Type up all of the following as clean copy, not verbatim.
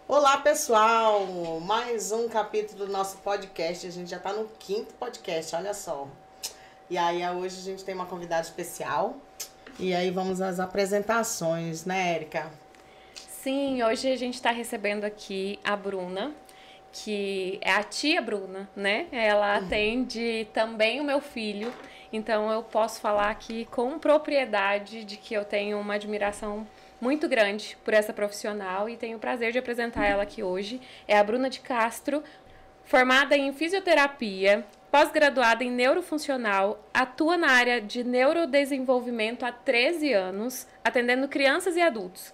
Olá, pessoal! Mais um capítulo do nosso podcast. A gente já está no 5º podcast, olha só. E aí, hoje a gente tem uma convidada especial. E aí, vamos às apresentações, né, Érica? Sim, hoje a gente está recebendo aqui a Bruna, que é a tia Bruna, né? Ela atende também o meu filho. Então, eu posso falar aqui com propriedade de que eu tenho uma admiração muito grande por essa profissional e tenho o prazer de apresentar ela aqui hoje. É a Bruna de Castro, formada em fisioterapia, pós-graduada em neurofuncional, atua na área de neurodesenvolvimento há 13 anos, atendendo crianças e adultos.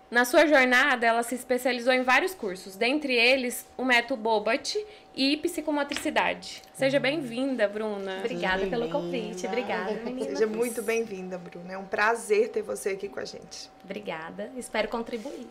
Na sua jornada, ela se especializou em vários cursos, dentre eles o método Bobat e psicomotricidade. Seja bem-vinda, Bruna. Obrigada pelo convite. Obrigada, meninas. Seja muito bem-vinda, Bruna. É um prazer ter você aqui com a gente. Obrigada. Espero contribuir.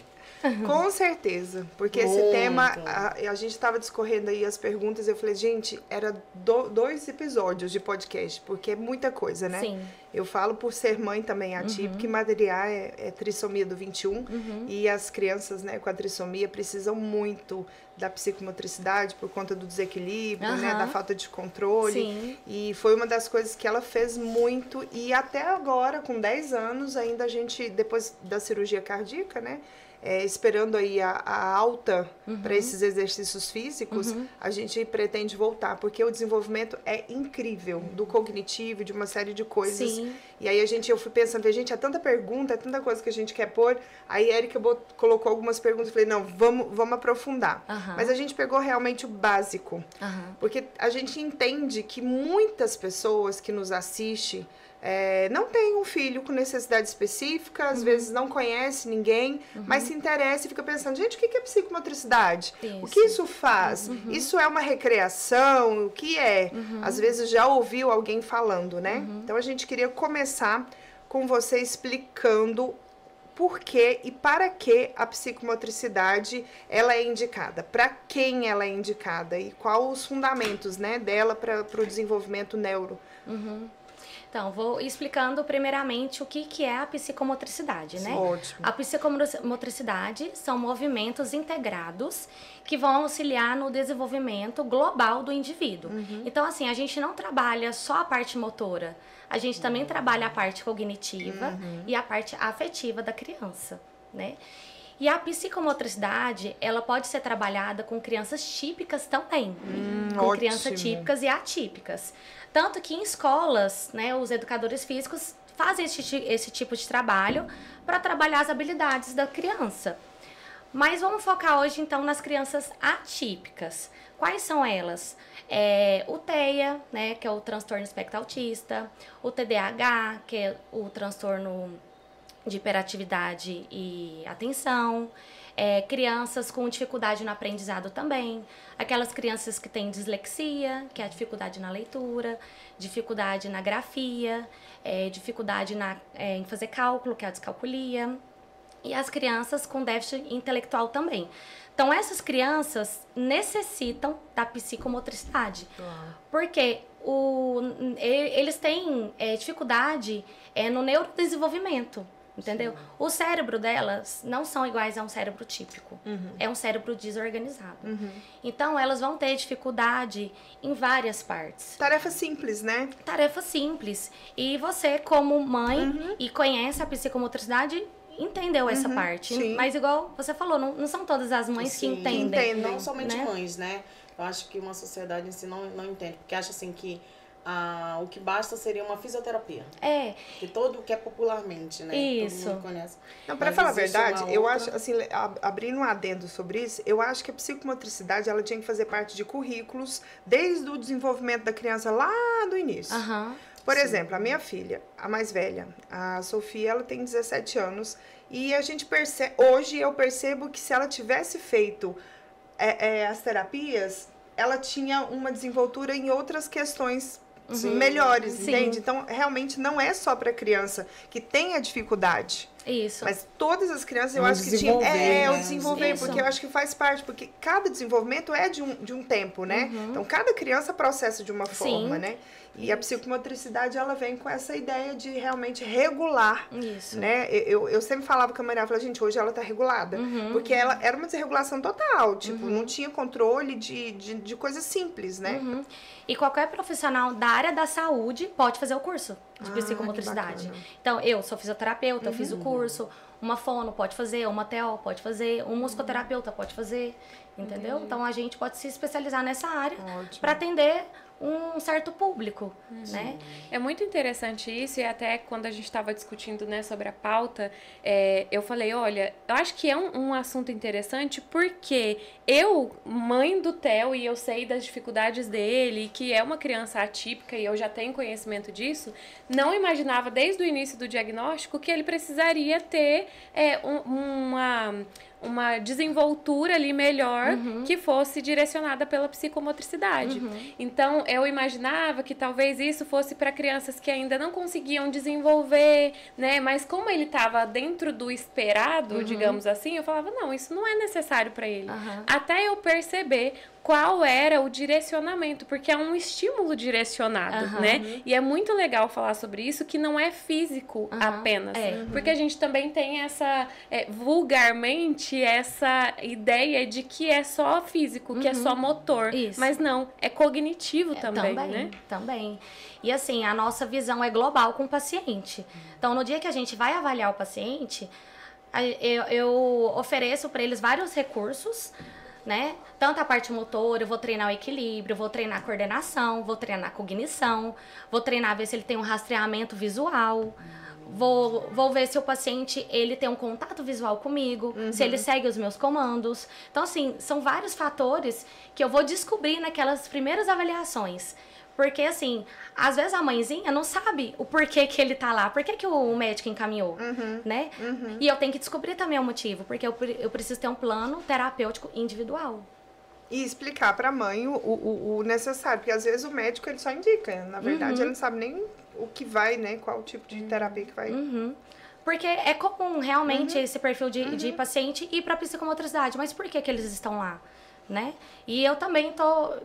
Com certeza, porque esse tema, a gente estava discorrendo aí as perguntas, eu falei, gente, era 2 episódios de podcast, porque é muita coisa, né? Sim. Eu falo por ser mãe também atípica, e Madriar é trissomia do 21, e as crianças, né, com a trissomia precisam muito da psicomotricidade por conta do desequilíbrio, né, da falta de controle. Sim. E foi uma das coisas que ela fez muito, e até agora, com 10 anos, ainda a gente, depois da cirurgia cardíaca, né, esperando aí a alta para esses exercícios físicos, a gente pretende voltar, porque o desenvolvimento é incrível, do cognitivo, de uma série de coisas. Sim. E aí eu fui pensando, gente, é tanta pergunta, é tanta coisa que a gente quer pôr. Aí a Érica colocou algumas perguntas, eu falei, não, vamos aprofundar. Mas a gente pegou realmente o básico, porque a gente entende que muitas pessoas que nos assistem não tem um filho com necessidade específica, às vezes não conhece ninguém, mas se interessa e fica pensando, gente, o que é psicomotricidade? Isso. O que isso faz? Isso é uma recreação? O que é? Às vezes já ouviu alguém falando, né? Então a gente queria começar com você explicando por que e para que a psicomotricidade ela é indicada, para quem ela é indicada e quais os fundamentos, né, dela para o desenvolvimento neuro. Então, vou explicando primeiramente o que é a psicomotricidade, né? Ótimo. A psicomotricidade são movimentos integrados que vão auxiliar no desenvolvimento global do indivíduo. Então, assim, a gente não trabalha só a parte motora, a gente também trabalha a parte cognitiva e a parte afetiva da criança, né? E a psicomotricidade, ela pode ser trabalhada com crianças típicas também, com ótimo. crianças típicas e atípicas. Tanto que em escolas, né, os educadores físicos fazem esse tipo de trabalho para trabalhar as habilidades da criança. Mas vamos focar hoje, então, nas crianças atípicas. Quais são elas? O TEA, né, que é o transtorno espectro autista, o TDAH, que é o transtorno de hiperatividade e atenção, crianças com dificuldade no aprendizado também, aquelas crianças que têm dislexia, que é a dificuldade na leitura, dificuldade na grafia, dificuldade em fazer cálculo, que é a descalculia, e as crianças com déficit intelectual também. Então, essas crianças necessitam da psicomotricidade, porque eles têm dificuldade no neurodesenvolvimento. Entendeu? Sim. O cérebro delas não são iguais a um cérebro típico. É um cérebro desorganizado. Então, elas vão ter dificuldade em várias partes. Tarefa simples, né? Tarefa simples. E você, como mãe, e conhece a psicomotricidade, entendeu essa parte. Sim. Mas igual você falou, não são todas as mães que entendem. Não somente né? mães, né? Eu acho que uma sociedade em si não entende. Porque acha assim que o que basta seria uma fisioterapia. Que é popularmente, né? Isso. Todo mundo conhece. Não, para falar a verdade, eu acho, assim, abrindo um adendo sobre isso, eu acho que a psicomotricidade, ela tinha que fazer parte de currículos desde o desenvolvimento da criança lá do início. Por exemplo, a minha filha, a mais velha, a Sofia, ela tem 17 anos e a gente percebe, hoje eu percebo que se ela tivesse feito as terapias, ela tinha uma desenvoltura em outras questões melhores, entende? Então, realmente não é só para criança que tem a dificuldade. Isso. Mas todas as crianças, eu acho que tinha o desenvolver, Isso. porque eu acho que faz parte, porque cada desenvolvimento é de um tempo, né? Então, cada criança processa de uma forma, né? E a psicomotricidade, ela vem com essa ideia de realmente regular. Isso. Né? Eu sempre falava com a Maria, falava, gente, hoje ela tá regulada. Porque ela era uma desregulação total, tipo, não tinha controle de coisas simples, né? E qualquer profissional da área da saúde pode fazer o curso de psicomotricidade. Então, eu sou fisioterapeuta, eu fiz o curso, uma fono pode fazer, uma TO pode fazer, um musicoterapeuta pode fazer, entendeu? Então, a gente pode se especializar nessa área para atender um certo público, né? É muito interessante isso, e até quando a gente estava discutindo, né, sobre a pauta, eu falei, olha, eu acho que é um assunto interessante porque eu, mãe do Theo, e eu sei das dificuldades dele, que é uma criança atípica e eu já tenho conhecimento disso, não imaginava desde o início do diagnóstico que ele precisaria ter uma desenvoltura ali melhor que fosse direcionada pela psicomotricidade. Então, eu imaginava que talvez isso fosse para crianças que ainda não conseguiam desenvolver, né? Mas como ele estava dentro do esperado, digamos assim, eu falava, não, isso não é necessário para ele. Até eu perceber qual era o direcionamento, porque é um estímulo direcionado, né? E é muito legal falar sobre isso, que não é físico apenas. Porque a gente também tem essa, vulgarmente, essa ideia de que é só físico, que é só motor. Isso. Mas não, é cognitivo também, né? Também. E assim, a nossa visão é global com o paciente. Então, no dia que a gente vai avaliar o paciente, eu ofereço para eles vários recursos, né? Tanto a parte motora, eu vou treinar o equilíbrio, vou treinar a coordenação, vou treinar a cognição, vou treinar ver se ele tem um rastreamento visual, vou ver se o paciente ele tem um contato visual comigo, se ele segue os meus comandos. Então, assim, são vários fatores que eu vou descobrir naquelas primeiras avaliações. Porque, assim, às vezes a mãezinha não sabe o porquê que ele tá lá, por que o médico encaminhou, né? E eu tenho que descobrir também o motivo, porque eu preciso ter um plano terapêutico individual. E explicar pra mãe o necessário, porque às vezes o médico ele só indica, na verdade ele não sabe nem o que vai, né, qual o tipo de terapia que vai. Porque é comum realmente esse perfil de paciente ir pra psicomotricidade, mas por que eles estão lá? Né? E eu também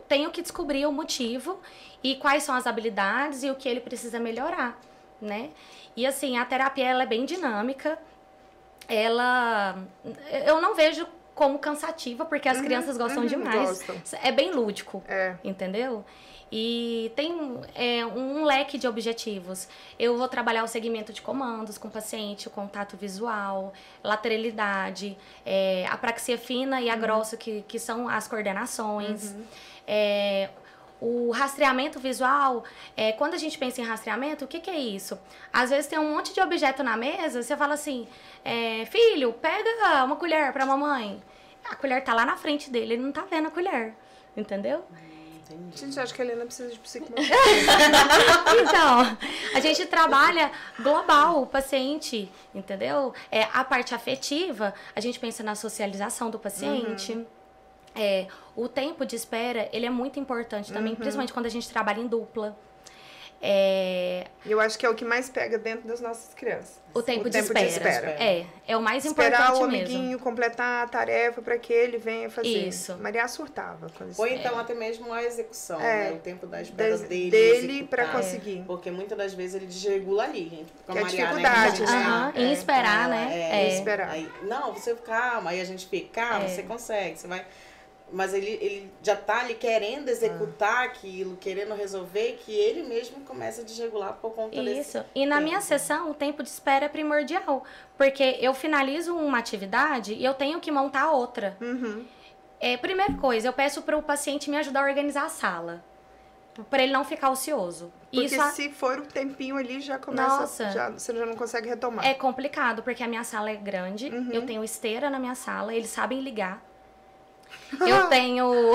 tenho que descobrir o motivo e quais são as habilidades e o que ele precisa melhorar, né? E assim, a terapia ela é bem dinâmica, eu não vejo como cansativa, porque as crianças gostam demais. É bem lúdico, entendeu? E tem um leque de objetivos. Eu vou trabalhar o segmento de comandos com o paciente, o contato visual, lateralidade, apraxia fina e a grossa, que são as coordenações. O rastreamento visual, quando a gente pensa em rastreamento, o que é isso? Às vezes tem um monte de objeto na mesa, você fala assim, filho, pega uma colher pra mamãe. A colher tá lá na frente dele, ele não tá vendo a colher, entendeu? Gente, acho que a Helena precisa de psicomotricidade. Então, a gente trabalha global, o paciente, entendeu? A parte afetiva, a gente pensa na socialização do paciente. O tempo de espera, ele é muito importante também, principalmente quando a gente trabalha em dupla. Eu acho que é o que mais pega dentro das nossas crianças. O tempo de espera. É o mais esperar importante o mesmo. amiguinho completar a tarefa para que ele venha fazer. Isso. Maria surtava. Ou então até mesmo a execução, né? O tempo da espera dele para conseguir. Porque muitas das vezes ele desregula ali. Que é dificuldade, né? Em esperar, né? Esperar. Aí, não, você calma, aí a gente fica, calma, você consegue, você vai... Mas ele já tá ali querendo executar aquilo, querendo resolver, que ele mesmo começa a desregular por conta desse Isso. E na minha sessão, o tempo de espera é primordial. Porque eu finalizo uma atividade e eu tenho que montar outra. Primeira coisa, eu peço para o paciente me ajudar a organizar a sala. Para ele não ficar ocioso. Porque se for um tempinho ali, já começa... você já não consegue retomar. É complicado, porque a minha sala é grande. Eu tenho esteira na minha sala, eles sabem ligar. Eu tenho...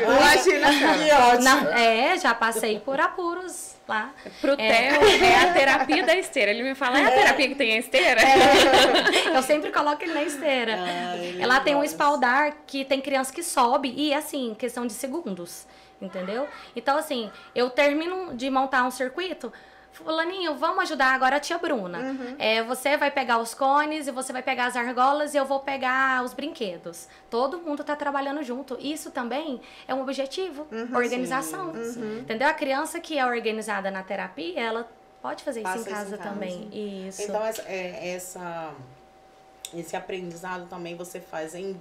Imagina, cara. Já passei por apuros lá. Pro Theo, é a terapia da esteira. Ele me fala, é a terapia que tem a esteira? Eu sempre coloco ele na esteira. Ela tem um espaldar que tem criança que sobe e, assim, questão de segundos, entendeu? Então, assim, eu termino de montar um circuito, Fulaninho, vamos ajudar agora a tia Bruna. Você vai pegar os cones e você vai pegar as argolas e eu vou pegar os brinquedos. Todo mundo tá trabalhando junto. Isso também é um objetivo, organização. Entendeu? A criança que é organizada na terapia, ela pode fazer isso em casa também. Isso. Então, esse aprendizado também você faz em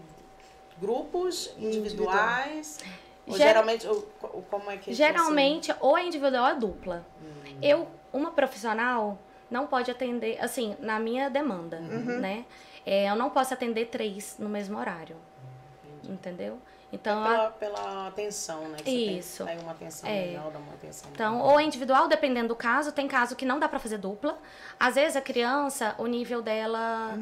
grupos individuais? Ou geralmente, como é que geralmente, ou é individual ou é dupla. Uma profissional não pode atender, assim, na minha demanda, né? Eu não posso atender 3 no mesmo horário. Entendeu? Então, pela atenção, né? Que isso. Você tem uma atenção melhor, dá uma atenção então, melhor. ou é individual, dependendo do caso. Tem caso que não dá pra fazer dupla. Às vezes a criança, o nível dela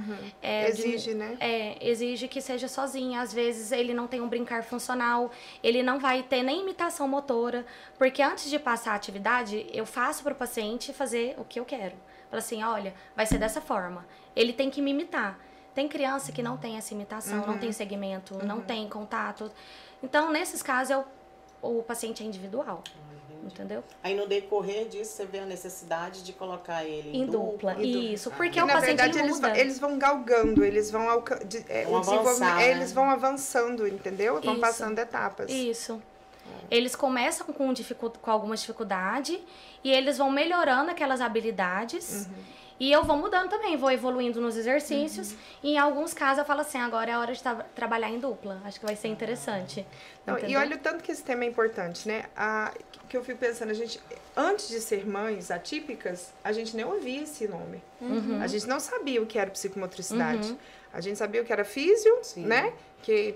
exige, né? Exige que seja sozinha. Às vezes ele não tem um brincar funcional, ele não vai ter nem imitação motora, porque antes de passar a atividade, eu faço pro paciente fazer o que eu quero. Falo assim, olha, vai ser dessa forma. Ele tem que me imitar. Tem criança que não tem essa imitação, não tem segmento, não tem contato. Então, nesses casos, o paciente é individual. Entendeu? Aí, no decorrer disso, você vê a necessidade de colocar ele em dupla. Isso, porque o na paciente verdade, eles vão galgando, eles vão eles vão avançando, entendeu? Vão passando etapas. Isso. Eles começam com alguma dificuldade e eles vão melhorando aquelas habilidades. E eu vou mudando também, vou evoluindo nos exercícios. E em alguns casos eu falo assim, agora é hora de trabalhar em dupla. Acho que vai ser interessante. Não, e olha o tanto que esse tema é importante, né? Que eu fico pensando, antes de ser mães atípicas, a gente nem ouvia esse nome. A gente não sabia o que era psicomotricidade. A gente sabia o que era físio, né? Que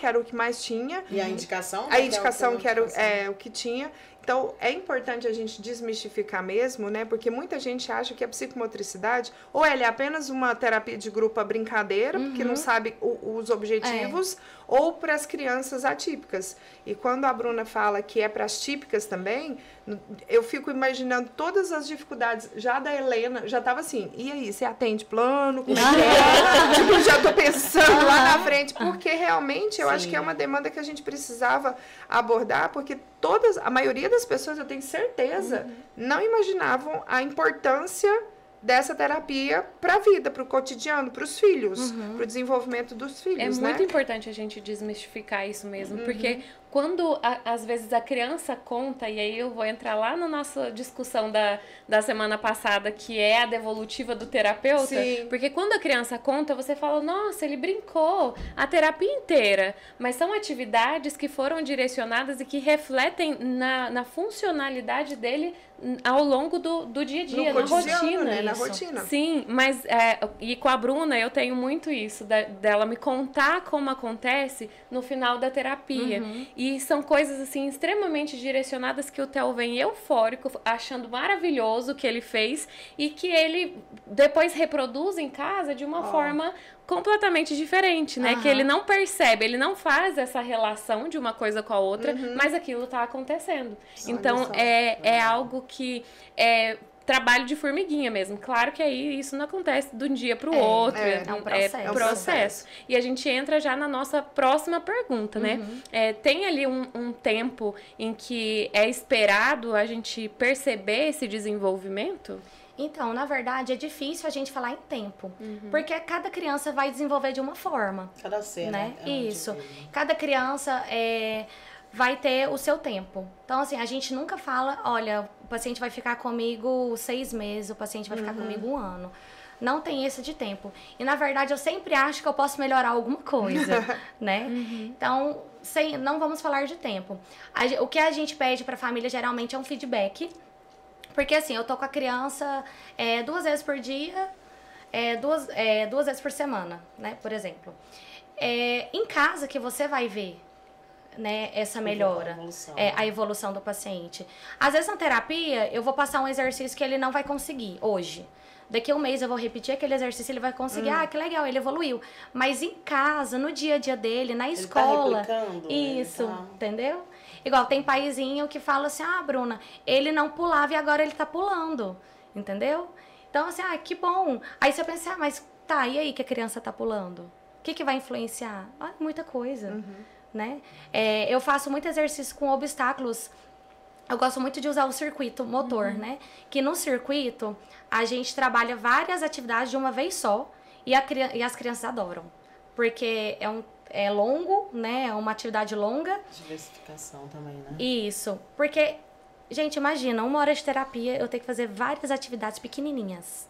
era o que mais tinha. E a indicação? A indicação que era o que tinha. Então, é importante a gente desmistificar mesmo, né? Porque muita gente acha que a psicomotricidade, ou ela é apenas uma terapia de grupo, a brincadeira, porque não sabe os objetivos, ou para as crianças atípicas. E quando a Bruna fala que é para as típicas também, eu fico imaginando todas as dificuldades. Já da Helena, já estava assim, e aí, você atende plano? Como é? Tipo, já tô pensando lá na frente, porque realmente eu acho que é uma demanda que a gente precisava abordar, porque a maioria das pessoas, eu tenho certeza, não imaginavam a importância dessa terapia para a vida, para o cotidiano, para os filhos, para o desenvolvimento dos filhos, né? É muito importante a gente desmistificar isso mesmo, porque quando, às vezes, a criança conta, e aí eu vou entrar lá na nossa discussão da semana passada, que é a devolutiva do terapeuta, porque quando a criança conta, você fala, nossa, ele brincou a terapia inteira, mas são atividades que foram direcionadas e que refletem na funcionalidade dele ao longo do dia a dia, na rotina. Né? Na rotina. Sim, mas e com a Bruna eu tenho muito isso, dela me contar como acontece no final da terapia. E são coisas, assim, extremamente direcionadas que o Theo vem eufórico, achando maravilhoso o que ele fez e que ele depois reproduz em casa de uma forma completamente diferente, né? Que ele não percebe, ele não faz essa relação de uma coisa com a outra, mas aquilo tá acontecendo. Então, é algo que é trabalho de formiguinha mesmo. Claro que aí isso não acontece de um dia para o outro. É um processo. E a gente entra já na nossa próxima pergunta, né? Tem ali um tempo em que é esperado a gente perceber esse desenvolvimento? Então, na verdade, é difícil a gente falar em tempo. Porque cada criança vai desenvolver de uma forma. Cada ser, né? Isso. Cada criança vai ter o seu tempo. Então, assim, a gente nunca fala, olha, o paciente vai ficar comigo 6 meses, o paciente vai ficar comigo 1 ano. Não tem esse de tempo. E, na verdade, eu sempre acho que eu posso melhorar alguma coisa, né? Então, não vamos falar de tempo. O que a gente pede para a família, geralmente, é um feedback. Porque, assim, eu tô com a criança 2 vezes por dia, 2 vezes por semana, né? Por exemplo. Em casa que você vai ver, né, essa melhora, a evolução do paciente. Às vezes na terapia eu vou passar um exercício que ele não vai conseguir hoje. Daqui a um mês eu vou repetir aquele exercício, ele vai conseguir, que legal, ele evoluiu. Mas em casa, no dia a dia dele, na escola, isso, entendeu? Igual tem paizinho que fala assim, Bruna, ele não pulava e agora ele tá pulando, entendeu? Então assim, que bom. Aí você pensa, mas tá, e aí que a criança tá pulando? O que vai influenciar? Muita coisa. Né? Eu faço muito exercício com obstáculos eu gosto muito de usar o circuito motor, né? Que no circuito, a gente trabalha várias atividades de uma vez só e as crianças adoram. Porque é longo, né? É uma atividade longa. Diversificação também, né? Isso. Porque, gente, imagina, 1 hora de terapia, eu tenho que fazer várias atividades pequenininhas.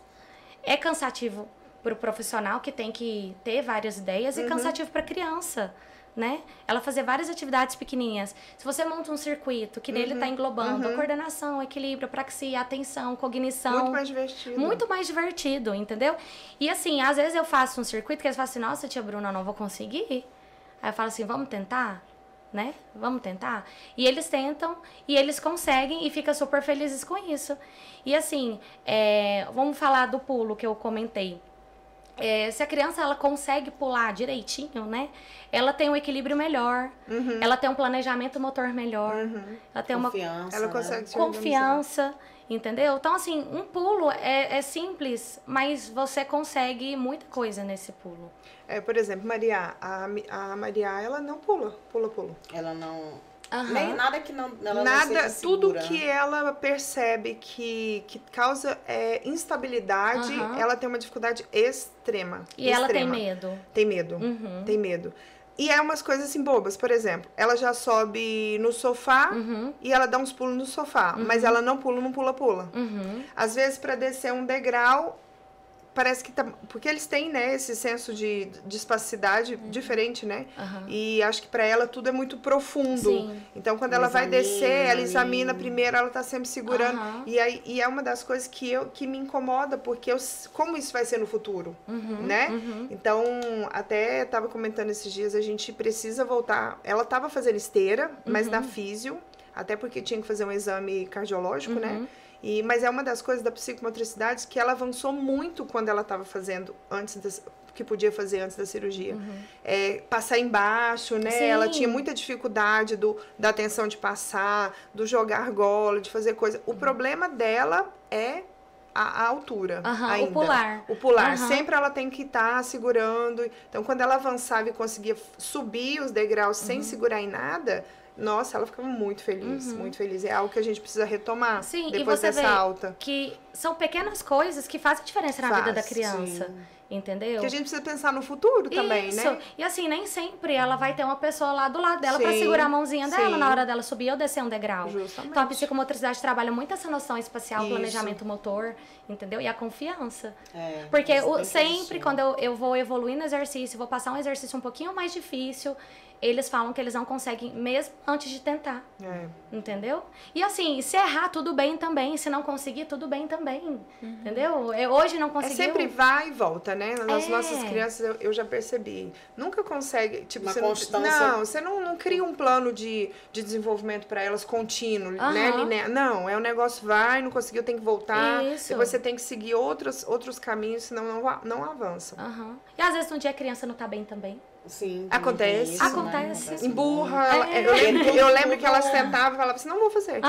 É cansativo para o profissional, que tem que ter várias ideias, e cansativo para a criança, né? Ela fazer várias atividades pequenininhas. Se você monta um circuito que nele está englobando coordenação, equilíbrio, praxia, atenção, cognição. Muito mais divertido. Muito mais divertido, entendeu? E assim, às vezes eu faço um circuito que eles falam assim, nossa, tia Bruna, eu não vou conseguir. Aí eu falo assim, vamos tentar? Né? Vamos tentar? E eles tentam, e eles conseguem, e ficam super felizes com isso. E assim, vamos falar do pulo que eu comentei. Se a criança ela consegue pular direitinho, né? Ela tem um equilíbrio melhor, ela tem um planejamento motor melhor, ela tem confiança, ela consegue né? confiança, entendeu? Então, assim, um pulo é simples, mas você consegue muita coisa nesse pulo. Por exemplo, Maria, a Maria, ela não pula. Ela não... Nem nada que não... Ela nada, não seja tudo segura. que ela percebe que causa instabilidade, ela tem uma dificuldade extrema. E ela tem medo. Tem medo, tem medo. E é umas coisas assim bobas, por exemplo, ela já sobe no sofá e ela dá uns pulos no sofá, mas ela não pula. Às vezes, para descer um degrau, parece que tá... Porque eles têm, né, esse senso de espacidade diferente, né? E acho que para ela tudo é muito profundo. Sim. Então, quando ela vai descer, ela examina primeiro, ela tá sempre segurando. E é uma das coisas que me incomoda, porque como isso vai ser no futuro, né? Então, até tava comentando esses dias, a gente precisa voltar... Ela tava fazendo esteira, mas na físio, até porque tinha que fazer um exame cardiológico, né? Mas é uma das coisas da psicomotricidade que ela avançou muito quando ela estava fazendo que podia fazer antes da cirurgia. Passar embaixo, né? Sim. Ela tinha muita dificuldade da atenção de passar, do jogar argola, de fazer coisa. O problema dela é a altura ainda. O pular. O pular. Sempre ela tem que estar segurando. Então, quando ela avançava e conseguia subir os degraus sem segurar em nada... Nossa, ela ficava muito feliz, muito feliz. É algo que a gente precisa retomar depois dessa alta. Que são pequenas coisas que fazem diferença na vida da criança. Sim. Entendeu? Que a gente precisa pensar no futuro também, né? E assim, nem sempre ela vai ter uma pessoa lá do lado dela pra segurar a mãozinha dela na hora dela subir ou descer um degrau. Justamente. Então a psicomotricidade trabalha muito essa noção espacial, planejamento motor, entendeu? E a confiança. Porque sempre quando eu vou evoluir no exercício, vou passar um exercício um pouquinho mais difícil, eles falam que eles não conseguem mesmo antes de tentar. Entendeu? E assim, se errar, tudo bem também. Se não conseguir, tudo bem também. Entendeu? Hoje não conseguiu... sempre vai e volta, né? Nas nossas crianças, eu já percebi. Nunca consegue... Tipo, uma você constância... Não, você não cria um plano de desenvolvimento para elas contínuo, né? Linear. Não, é um negócio, vai, não conseguiu, tem que voltar. Depois você tem que seguir outros caminhos, senão não avançam. E às vezes um dia a criança não tá bem também. Sim, acontece. Isso, acontece. Né? Emburra. Eu lembro que elas sentavam e falavam assim, não vou fazer.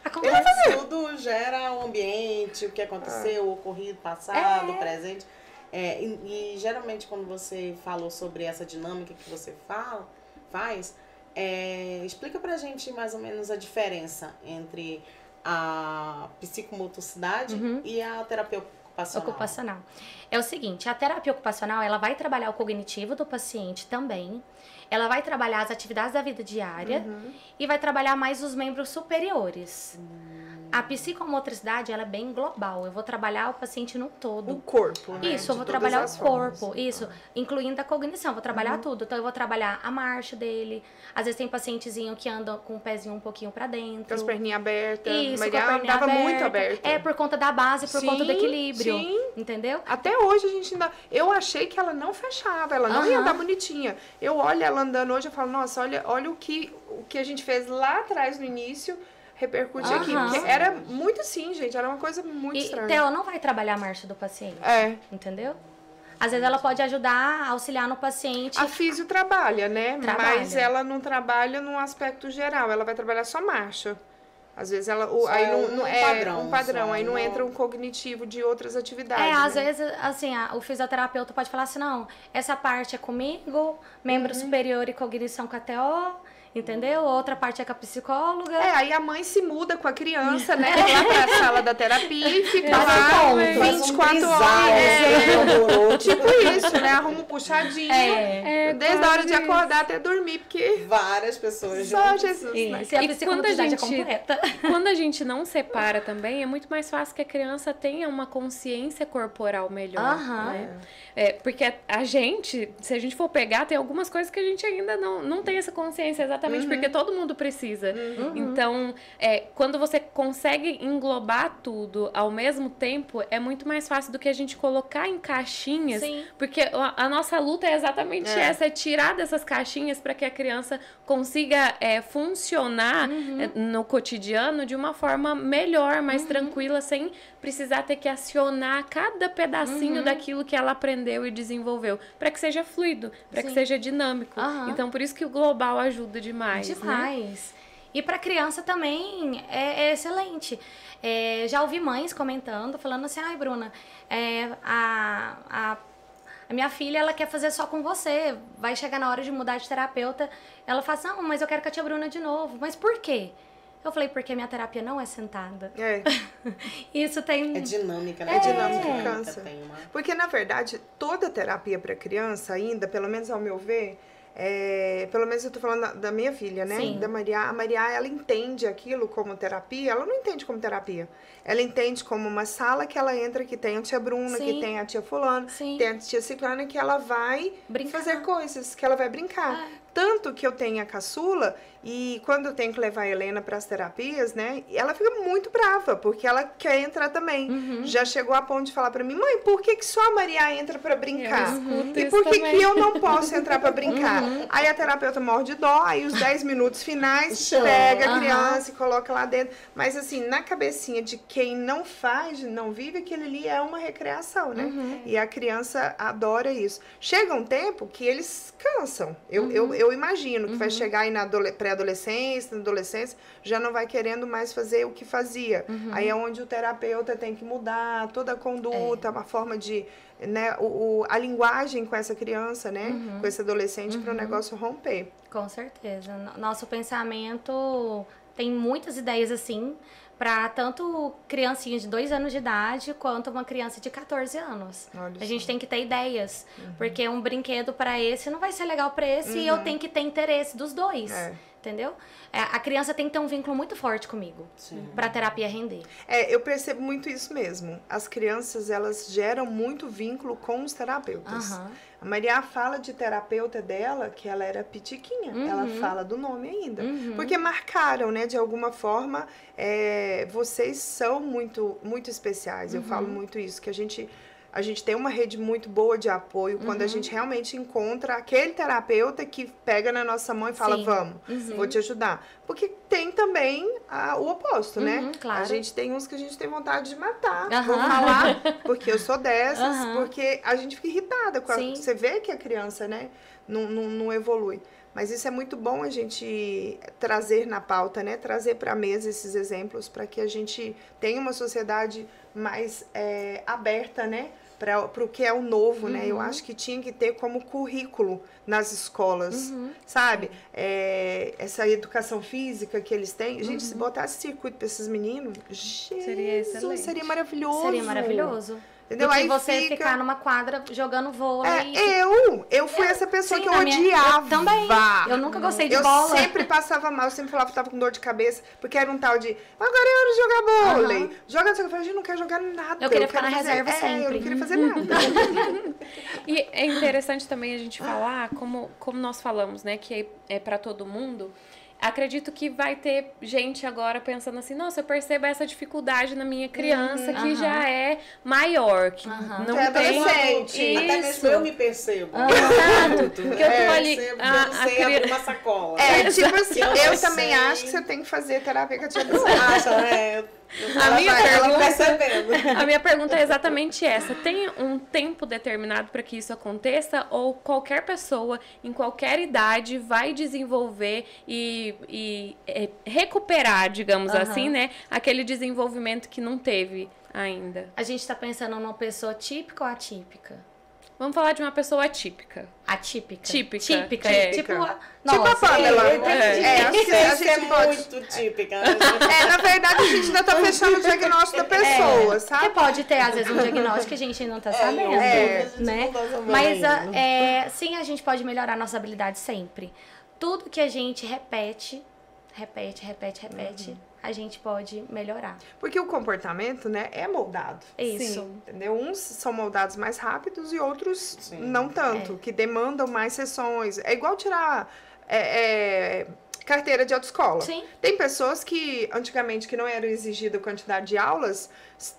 Acontece. Tudo gera o ambiente, o que aconteceu, o ocorrido, passado, presente. E geralmente quando você falou sobre essa dinâmica que você faz, explica pra gente mais ou menos a diferença entre a psicomotricidade e a terapia ocupacional. É o seguinte, a terapia ocupacional, ela vai trabalhar o cognitivo do paciente também, ela vai trabalhar as atividades da vida diária e vai trabalhar mais os membros superiores. A psicomotricidade, ela é bem global. Eu vou trabalhar o paciente no todo. O corpo, né? Isso, eu vou trabalhar o corpo. Isso, incluindo a cognição. Vou trabalhar tudo. Então, eu vou trabalhar a marcha dele. Às vezes tem pacientezinho que anda com o pezinho um pouquinho pra dentro. Com as perninhas abertas. Isso, Mas com a perninha andava aberta. muito aberta. Por conta da base, por conta do equilíbrio. Sim. Entendeu? Até hoje a gente ainda... Eu achei que ela não fechava, ela não ia andar bonitinha. Eu olho ela andando hoje e falo, nossa, olha o que a gente fez lá atrás no início... repercute aqui. Porque era muito assim, gente. Era uma coisa muito estranha. Então, ela não vai trabalhar a marcha do paciente. Entendeu? Às vezes ela pode ajudar, auxiliar no paciente. A físio trabalha, né? Mas ela não trabalha num aspecto geral. Ela vai trabalhar só marcha. Às vezes ela... aí não é um padrão. Aí não entra um cognitivo de outras atividades. Às vezes, assim, o fisioterapeuta pode falar assim, não, essa parte é comigo, membro superior e cognição com a TO... entendeu? Outra parte é com a psicóloga. Aí a mãe se muda com a criança, né? Lá pra sala da terapia e fica lá 24 horas. Tipo isso, né? Arruma um puxadinho. Desde a hora de acordar até dormir, porque... Várias pessoas. Só Jesus, né? Se a psicologia é completa. Quando a gente não separa também, é muito mais fácil que a criança tenha uma consciência corporal melhor, né? Porque a gente, se a gente for pegar, tem algumas coisas que a gente ainda não tem essa consciência exatamente porque todo mundo precisa. Então, quando você consegue englobar tudo ao mesmo tempo, é muito mais fácil do que a gente colocar em caixinhas. Sim. Porque a nossa luta é exatamente essa, é tirar dessas caixinhas para que a criança consiga funcionar no cotidiano de uma forma melhor, mais tranquila, sem precisar ter que acionar cada pedacinho daquilo que ela aprendeu e desenvolveu, para que seja fluido, para que seja dinâmico. Então, por isso que o global ajuda demais. Demais. Né? E para criança também é excelente. Já ouvi mães comentando, falando assim, ai, Bruna, a minha filha, ela quer fazer só com você. Vai chegar na hora de mudar de terapeuta. Ela fala assim, não, mas eu quero com a tia Bruna de novo. Mas por quê? Eu falei, porque minha terapia não é sentada. Isso tem... É dinâmica, né? É dinâmica, cansa. Porque, na verdade, toda terapia para criança ainda, pelo menos ao meu ver... pelo menos eu tô falando da minha filha, né? Sim. Da Maria. A Maria, ela entende aquilo como terapia. Ela não entende como terapia. Ela entende como uma sala que ela entra, que tem a tia Bruna, que tem a tia fulana, tem a tia Ciclana, que ela vai fazer coisas, que ela vai brincar. Tanto que eu tenho a caçula, e quando eu tenho que levar a Helena para as terapias, né? Ela fica muito brava, porque ela quer entrar também. Já chegou a ponto de falar para mim, mãe, por que só a Maria entra para brincar? E por que eu não posso entrar para brincar? Aí a terapeuta morre de dó, aí os 10 minutos finais, pega a criança e coloca lá dentro. Mas assim, na cabecinha de quem não faz, não vive, aquilo ali é uma recreação, né? E a criança adora isso. Chega um tempo que eles cansam. Eu imagino que vai chegar aí na pré-adolescência, na adolescência, já não vai querendo mais fazer o que fazia. Aí é onde o terapeuta tem que mudar toda a conduta, a forma de... né, a linguagem com essa criança, né? Com esse adolescente para o negócio romper. Com certeza. Nosso pensamento tem muitas ideias assim, para tanto criancinha de 2 anos de idade quanto uma criança de 14 anos. A gente tem que ter ideias, porque um brinquedo para esse não vai ser legal para esse e eu tenho que ter interesse dos dois. Entendeu? A criança tem que ter um vínculo muito forte comigo para a terapia render. Eu percebo muito isso mesmo. As crianças, elas geram muito vínculo com os terapeutas. A Maria fala de terapeuta dela, que ela era pitiquinha. Ela fala do nome ainda. Porque marcaram, né? De alguma forma, vocês são muito, muito especiais. Eu falo muito isso, que a gente tem uma rede muito boa de apoio quando a gente realmente encontra aquele terapeuta que pega na nossa mão e fala, vamos, vou te ajudar. Porque tem também o oposto, né? Claro. A gente tem uns que a gente tem vontade de matar. Vou falar, porque eu sou dessas, porque a gente fica irritada. Você vê que a criança, né, não evolui. Mas isso é muito bom a gente trazer na pauta, né? Trazer para a mesa esses exemplos para que a gente tenha uma sociedade mais aberta, né? Para o que é o novo, né? Eu acho que tinha que ter como currículo nas escolas, sabe? Essa educação física que eles têm. Gente, se botasse circuito para esses meninos, seria maravilhoso. Seria maravilhoso. Entendeu? Do que aí você ficar numa quadra jogando vôlei. Eu fui essa pessoa que eu odiava. Eu também. Eu nunca gostei de bola. Eu sempre passava mal, eu sempre falava que tava com dor de cabeça, porque era um tal de, agora é hora de jogar vôlei. Joga, eu falei, gente, não quero jogar nada. Eu queria ficar na reserva sempre. Eu não queria fazer nada. E é interessante também a gente falar, como nós falamos, né, que é para todo mundo. Acredito que vai ter gente agora pensando assim, nossa, eu percebo essa dificuldade na minha criança que já é maior, que não é tem... adolescente. Isso. Até mesmo eu me percebo. Exato. Porque eu tô ali... eu não sei abrir uma sacola. Tipo assim, eu também acho que você tem que fazer terapia com a tia Bruna. A minha pergunta é exatamente essa. Tem um tempo determinado para que isso aconteça ou qualquer pessoa, em qualquer idade, vai desenvolver e recuperar, digamos assim, né? Aquele desenvolvimento que não teve ainda? A gente tá pensando numa pessoa típica ou atípica? Vamos falar de uma pessoa atípica. Atípica? Típica. Tipo, tipo a Pamela. Acho que a gente pode... muito típica. Na verdade, a gente ainda tá fechando o diagnóstico da pessoa, sabe? Porque pode ter, às vezes, um diagnóstico que a gente não tá sabendo, né? Mas, sim, a gente pode melhorar nossa habilidade sempre. Tudo que a gente repete, a gente pode melhorar. Porque o comportamento, né, é moldado. Isso. Sim. Entendeu? Uns são moldados mais rápidos e outros não tanto, que demandam mais sessões. É igual tirar carteira de autoescola. Sim. Tem pessoas que, antigamente, que não era exigida a quantidade de aulas,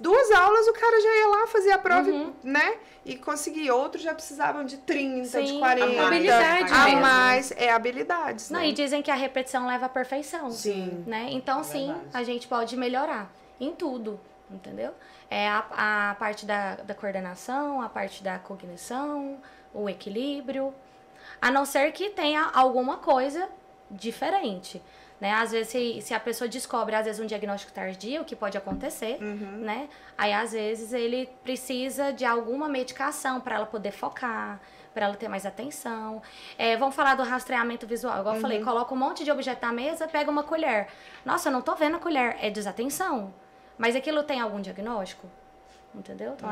2 aulas o cara já ia lá fazer a prova, né? E conseguir. Outros já precisavam de 30, de 40. Habilidade a mesmo. mais habilidades. Não, né? e dizem que a repetição leva à perfeição. Sim. Né? Então, sim, a gente pode melhorar em tudo, entendeu? É a parte da coordenação, a parte da cognição, o equilíbrio. A não ser que tenha alguma coisa diferente, né? Às vezes, se a pessoa descobre, às vezes, um diagnóstico tardio, que pode acontecer, né? Aí, às vezes, ele precisa de alguma medicação para ela poder focar, para ela ter mais atenção. Vamos falar do rastreamento visual. Igual eu falei, coloca um monte de objeto na mesa, pega uma colher. Nossa, eu não tô vendo a colher. É desatenção. Mas aquilo tem algum diagnóstico? Entendeu? Então,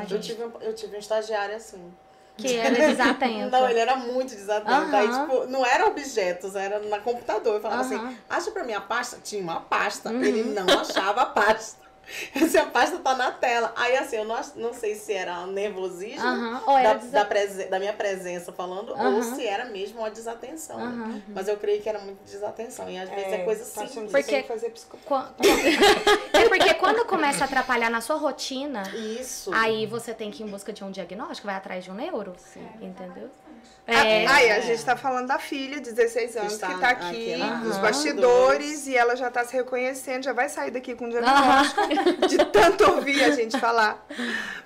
eu tive um estagiário assim. Que era desatento. Não, ele era muito desatento. Aí, tipo, não era objetos, era na computador. Eu falava assim, acha pra mim a pasta? Tinha uma pasta. Ele não achava a pasta. Se a pasta tá na tela. Aí, assim, eu não sei se era nervosismo ou era da minha presença falando, ou se era mesmo uma desatenção. Né? Mas eu creio que era muito desatenção. E às vezes é coisa simples. Porque fazer porque quando começa a atrapalhar na sua rotina, aí você tem que ir em busca de um diagnóstico, vai atrás de um neuro, entendeu? A gente tá falando da filha de 16 anos que tá aqui nos bastidores e ela já tá se reconhecendo, já vai sair daqui com um diagnóstico de tanto ouvir a gente falar.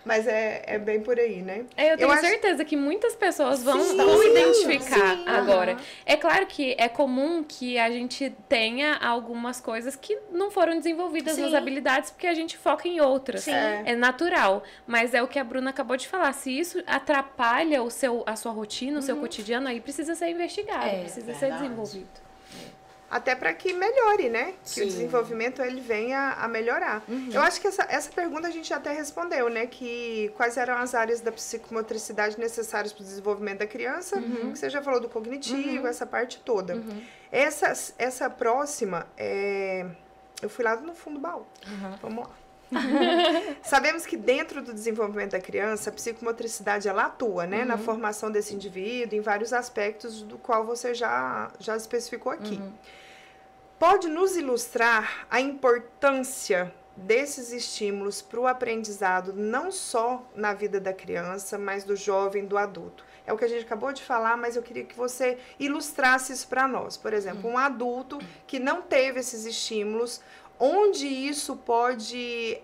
Mas é bem por aí, né? Eu tenho certeza que muitas pessoas vão identificar agora. É claro que é comum que a gente tenha algumas coisas que não foram desenvolvidas nas habilidades porque a gente foca em outras. É natural. Mas é o que a Bruna acabou de falar. Se isso atrapalha a sua rotina, o seu cotidiano, aí precisa ser investigado, precisa ser desenvolvido. Até para que melhore, né? Que o desenvolvimento ele venha a melhorar. Eu acho que essa pergunta a gente até respondeu, né? Que quais eram as áreas da psicomotricidade necessárias para o desenvolvimento da criança. Que você já falou do cognitivo, essa parte toda. Essa próxima, eu fui lá no fundo do baú. Vamos lá. Sabemos que dentro do desenvolvimento da criança, a psicomotricidade ela atua, né, na formação desse indivíduo, em vários aspectos do qual você já especificou aqui. Pode nos ilustrar a importância desses estímulos para o aprendizado, não só na vida da criança, mas do jovem, do adulto? É o que a gente acabou de falar, mas eu queria que você ilustrasse isso para nós. Por exemplo, um adulto que não teve esses estímulos, onde isso pode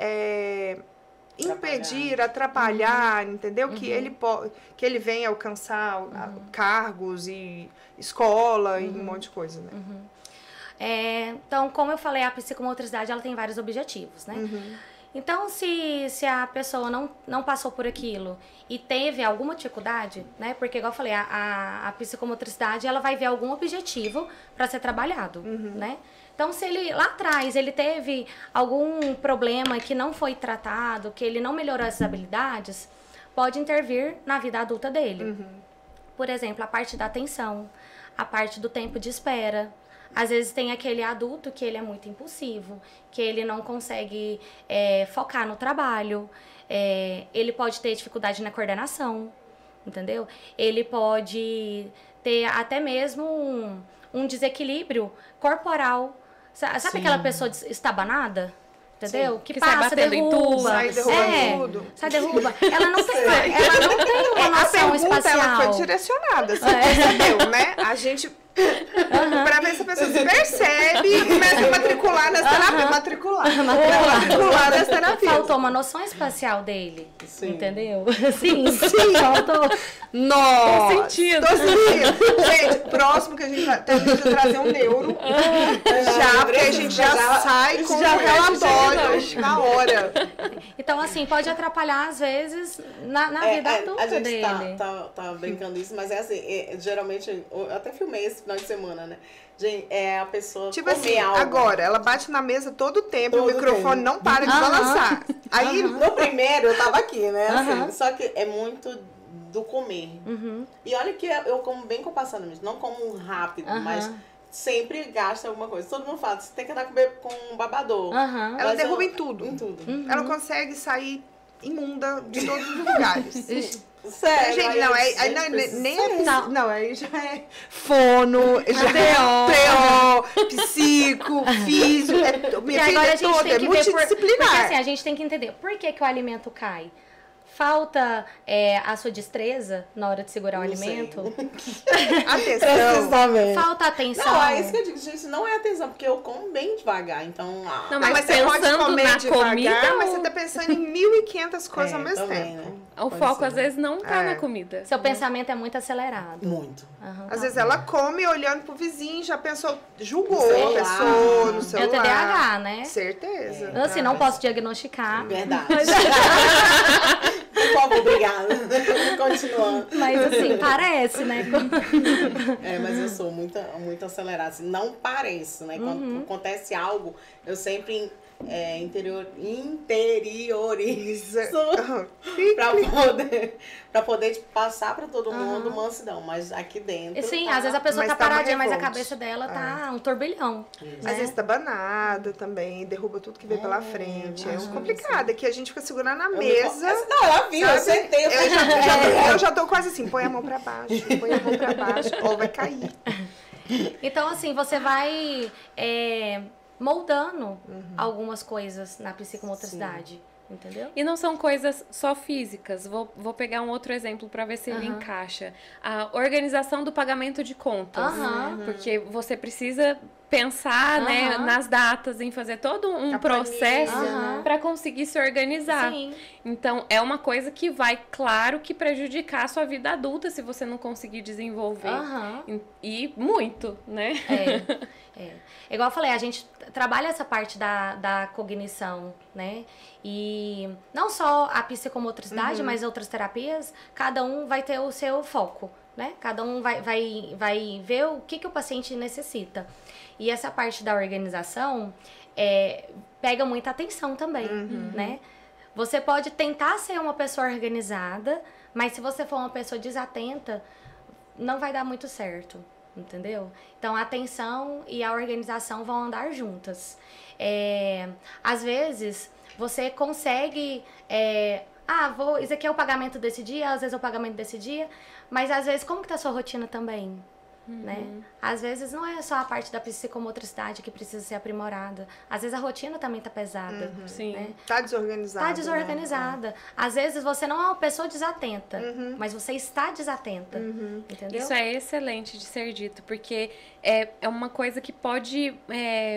impedir, atrapalhar, entendeu? Que ele venha alcançar cargos e escola e um monte de coisa, né? Então, como eu falei, a psicomotricidade ela tem vários objetivos, né? Então, se a pessoa não passou por aquilo e teve alguma dificuldade, né? Porque, igual eu falei, a psicomotricidade ela vai ver algum objetivo para ser trabalhado, né? Então, se ele lá atrás ele teve algum problema que não foi tratado, que ele não melhorou essas habilidades, pode intervir na vida adulta dele. Por exemplo, a parte da atenção, a parte do tempo de espera. Às vezes tem aquele adulto que ele é muito impulsivo, que ele não consegue focar no trabalho, ele pode ter dificuldade na coordenação, entendeu? Ele pode ter até mesmo um desequilírio corporal. Sabe aquela pessoa estabanada? Entendeu? Que passa, derruba. Sai derrubando tudo. Sai, derruba. Ela não tem uma noção espacial. Ela foi direcionada, você percebeu, né? A gente... Pra ver se a pessoa se percebe e começa a matricular nessa terapia. Matricular nessa terapia. Faltou uma noção espacial dele. Entendeu? Sim. Faltou. Nossa! Tô sentindo. Gente, próximo que a gente vai trazer um neuro. Já, porque a gente já sai com o relatório na hora. Então, assim, pode atrapalhar, às vezes, na vida adulta dele. A gente tá brincando isso, mas é assim, geralmente, eu até filmei esse final de semana, né? Gente, a pessoa tipo comer assim, algo. Agora, ela bate na mesa todo o tempo e o microfone não para de balançar. Aí, no primeiro, eu tava aqui, né? Assim, só que é muito do comer. E olha que eu como bem com passando mesmo, não como rápido, mas sempre gasta alguma coisa. Todo mundo fala, você tem que andar com um babador. Ela derruba em tudo. Em tudo. Ela consegue sair imunda de todos os lugares. Sério, gente, não, aí já é fono, já TO, psico, físico, minha filha é toda, é multidisciplinar. Porque assim, a gente tem que entender por que o alimento cai. Falta a sua destreza na hora de segurar o alimento? Atenção. Falta atenção. Não, é isso que eu digo, gente, não é atenção, porque eu como bem devagar, então... Não, mas você pode comer devagar, comida, mas você tá pensando em 1.500 coisas ao mesmo também, tempo. Né? O foco, às vezes, não tá na comida. Seu pensamento é muito acelerado. Muito. Às vezes ela come olhando pro vizinho, já pensou, julgou a pessoa no celular. É o TDAH, né? Certeza. Assim, não posso diagnosticar. Verdade. Por favor, obrigada. Continuando. Mas assim, parece, né? Mas eu sou muito acelerada. Assim, não pareço, né? Quando acontece algo, eu sempre interiorizo pra poder tipo, passar pra todo mundo mansidão. Mas aqui dentro. Sim, às vezes a pessoa tá paradinha, mas a cabeça dela tá um turbilhão. Às vezes tá banada também, derruba tudo que vem pela frente. É complicado, é que a gente fica segurando na mesa. Não, ela viu, eu sentei. Eu já tô quase assim, põe a mão pra baixo, ou vai cair. Então, assim, você vai moldando algumas coisas na psicomotricidade. Sim. Entendeu? E não são coisas só físicas. Vou pegar um outro exemplo para ver se ele encaixa. A organização do pagamento de contas. Porque você precisa pensar né, nas datas, em fazer todo um processo para conseguir se organizar. Sim. Então, é uma coisa que vai, claro, que prejudicar a sua vida adulta se você não conseguir desenvolver. E muito, né? Igual eu falei, a gente trabalha essa parte da cognição, né? E não só a psicomotricidade, mas outras terapias, cada um vai ter o seu foco, né? Cada um vai ver o que o paciente necessita. E essa parte da organização pega muita atenção também, né? Você pode tentar ser uma pessoa organizada, mas se você for uma pessoa desatenta, não vai dar muito certo. Entendeu? Então, a atenção e a organização vão andar juntas. Às vezes, você consegue... isso aqui é o pagamento desse dia, às vezes é o pagamento desse dia, mas às vezes, como que tá a sua rotina também? Né? Às vezes não é só a parte da psicomotricidade que precisa ser aprimorada. Às vezes a rotina também tá pesada. Sim. Né? Tá desorganizada. Tá desorganizada. Né? Às vezes você não é uma pessoa desatenta, mas você está desatenta. Entendeu? Isso é excelente de ser dito, porque é uma coisa que pode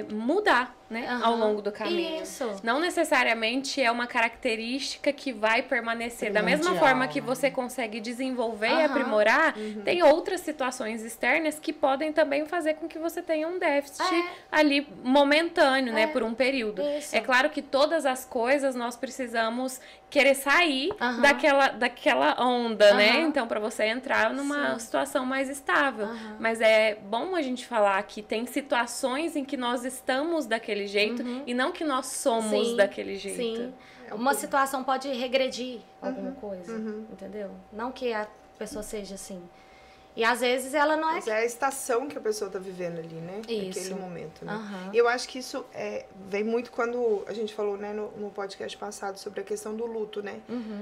mudar, né, ao longo do caminho. Isso. Não necessariamente é uma característica que vai permanecer. Da mesma forma que você consegue desenvolver e aprimorar, tem outras situações externas que podem também fazer com que você tenha um déficit ali momentâneo, né, por um período. Isso. É claro que todas as coisas nós precisamos querer sair daquela onda, né? Então, para você entrar numa situação mais estável. Mas é bom a gente falar que tem situações em que nós estamos daquele jeito e não que nós somos daquele jeito. Sim. Uma situação pode regredir alguma coisa, entendeu? Não que a pessoa seja assim. E às vezes ela não é... Mas é a estação que a pessoa tá vivendo ali, né? Isso. Naquele momento, né? E eu acho que isso vem muito quando a gente falou, né, no podcast passado sobre a questão do luto, né?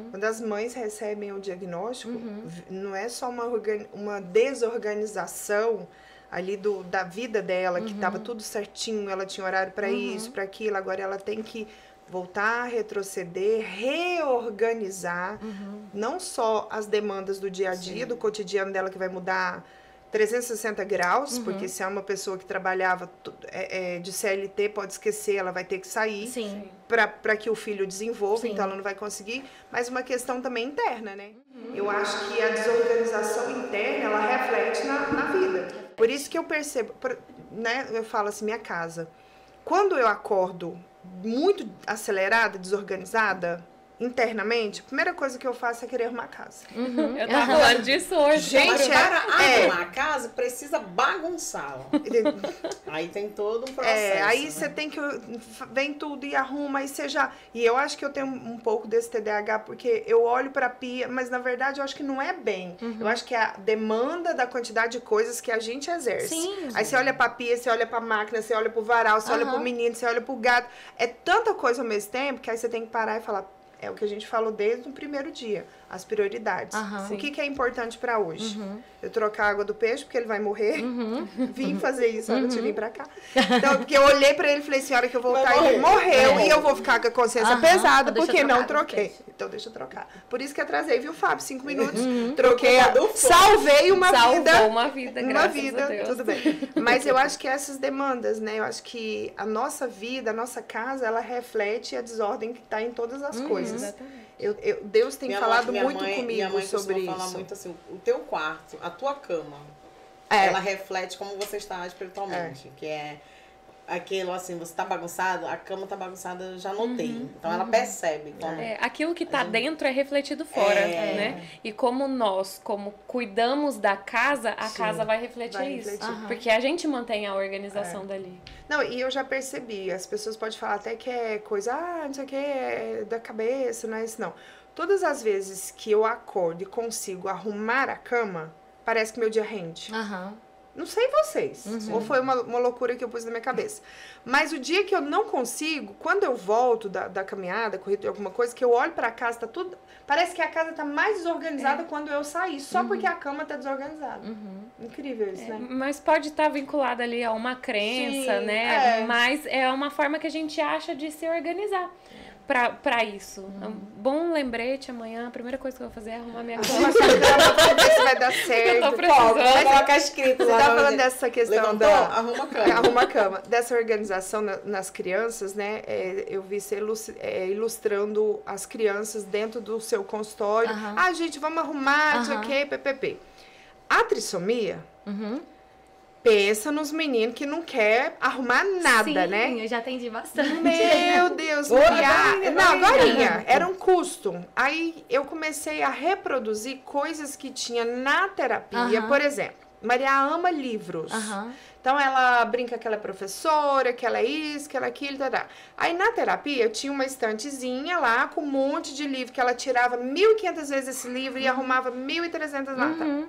Quando as mães recebem o diagnóstico, não é só uma desorganização ali da vida dela, que tava tudo certinho, ela tinha horário para isso, para aquilo, agora ela tem que voltar, retroceder, reorganizar, não só as demandas do dia a dia, do cotidiano dela, que vai mudar 360 graus, porque se é uma pessoa que trabalhava de CLT, pode esquecer, ela vai ter que sair para que o filho desenvolva, então ela não vai conseguir, mas uma questão também interna, né? Eu acho que a desorganização interna, ela reflete na vida. isso que eu percebo, né? Eu falo assim, minha casa. Quando eu acordo muito acelerada, desorganizada, internamente, a primeira coisa que eu faço é querer arrumar a casa. Eu tava falando disso hoje. Gente, para arrumar a casa, precisa bagunçá-la. Aí tem todo um processo. Aí você tem que... Vem tudo e arruma, aí você já... E eu acho que eu tenho um pouco desse TDAH, porque eu olho pra pia, mas na verdade eu acho que não é bem. Eu acho que é a demanda da quantidade de coisas que a gente exerce. Sim. Aí você olha pra pia, você olha pra máquina, você olha pro varal, você olha pro menino, você olha pro gato. É tanta coisa ao mesmo tempo que aí você tem que parar e falar... É o que a gente falou desde o primeiro dia, as prioridades. O que é importante para hoje? Eu trocar a água do peixe, porque ele vai morrer. Vim fazer isso, olha, eu vim pra cá. Então, porque eu olhei pra ele e falei assim, a hora que eu voltar, ele morreu. E eu vou ficar com a consciência pesada, porque não troquei. Então, deixa eu trocar. Por isso que atrasei, viu, Fábio? 5 minutos. Troquei, salvei uma vida. Salvou uma vida, graças a Deus. Tudo bem. Mas eu acho que essas demandas, né? Eu acho que a nossa vida, a nossa casa, ela reflete a desordem que tá em todas as coisas. Deus tem falado muito comigo sobre isso. Fala muito assim, o teu quarto, a tua cama, ela reflete como você está espiritualmente, que é aquilo assim, você tá bagunçado, a cama tá bagunçada, eu já notei. Então ela percebe. Aquilo que tá dentro é refletido fora, né? E como nós, como cuidamos da casa, a casa vai refletir isso. Porque a gente mantém a organização dali. Não, e eu já percebi, as pessoas podem falar até que é coisa, não sei o que, é da cabeça, não é isso não. Todas as vezes que eu acordo e consigo arrumar a cama, parece que meu dia rende. Não sei vocês, ou foi uma loucura que eu pus na minha cabeça. Mas o dia que eu não consigo, quando eu volto da caminhada, corrida de alguma coisa, que eu olho pra casa, tá tudo... Parece que a casa tá mais desorganizada quando eu saí, só porque a cama tá desorganizada. Incrível isso, né? Mas pode estar vinculado ali a uma crença, né? Mas é uma forma que a gente acha de se organizar. Pra isso. Bom lembrete, amanhã a primeira coisa que eu vou fazer é arrumar minha cama. Pra ver se vai dar certo. Eu tô precisando. Vai colocar escrito Você lá. tá falando dessa questão arruma a cama. Arruma a cama. Dessa organização nas crianças, né? Eu vi você ilustrando as crianças dentro do seu consultório. Gente, vamos arrumar, não sei o quê, ppp. A trissomia... Pensa nos meninos que não quer arrumar nada, né? Sim, eu já atendi bastante. Meu Deus, Maria. Não, agorinha. Era um custo. Aí eu comecei a reproduzir coisas que tinha na terapia. Por exemplo, Maria ama livros. Então ela brinca que ela é professora, que ela é isso, que ela é aquilo, tá. Aí na terapia eu tinha uma estantezinha lá com um monte de livro que ela tirava 1.500 vezes esse livro e arrumava 1.300 lá.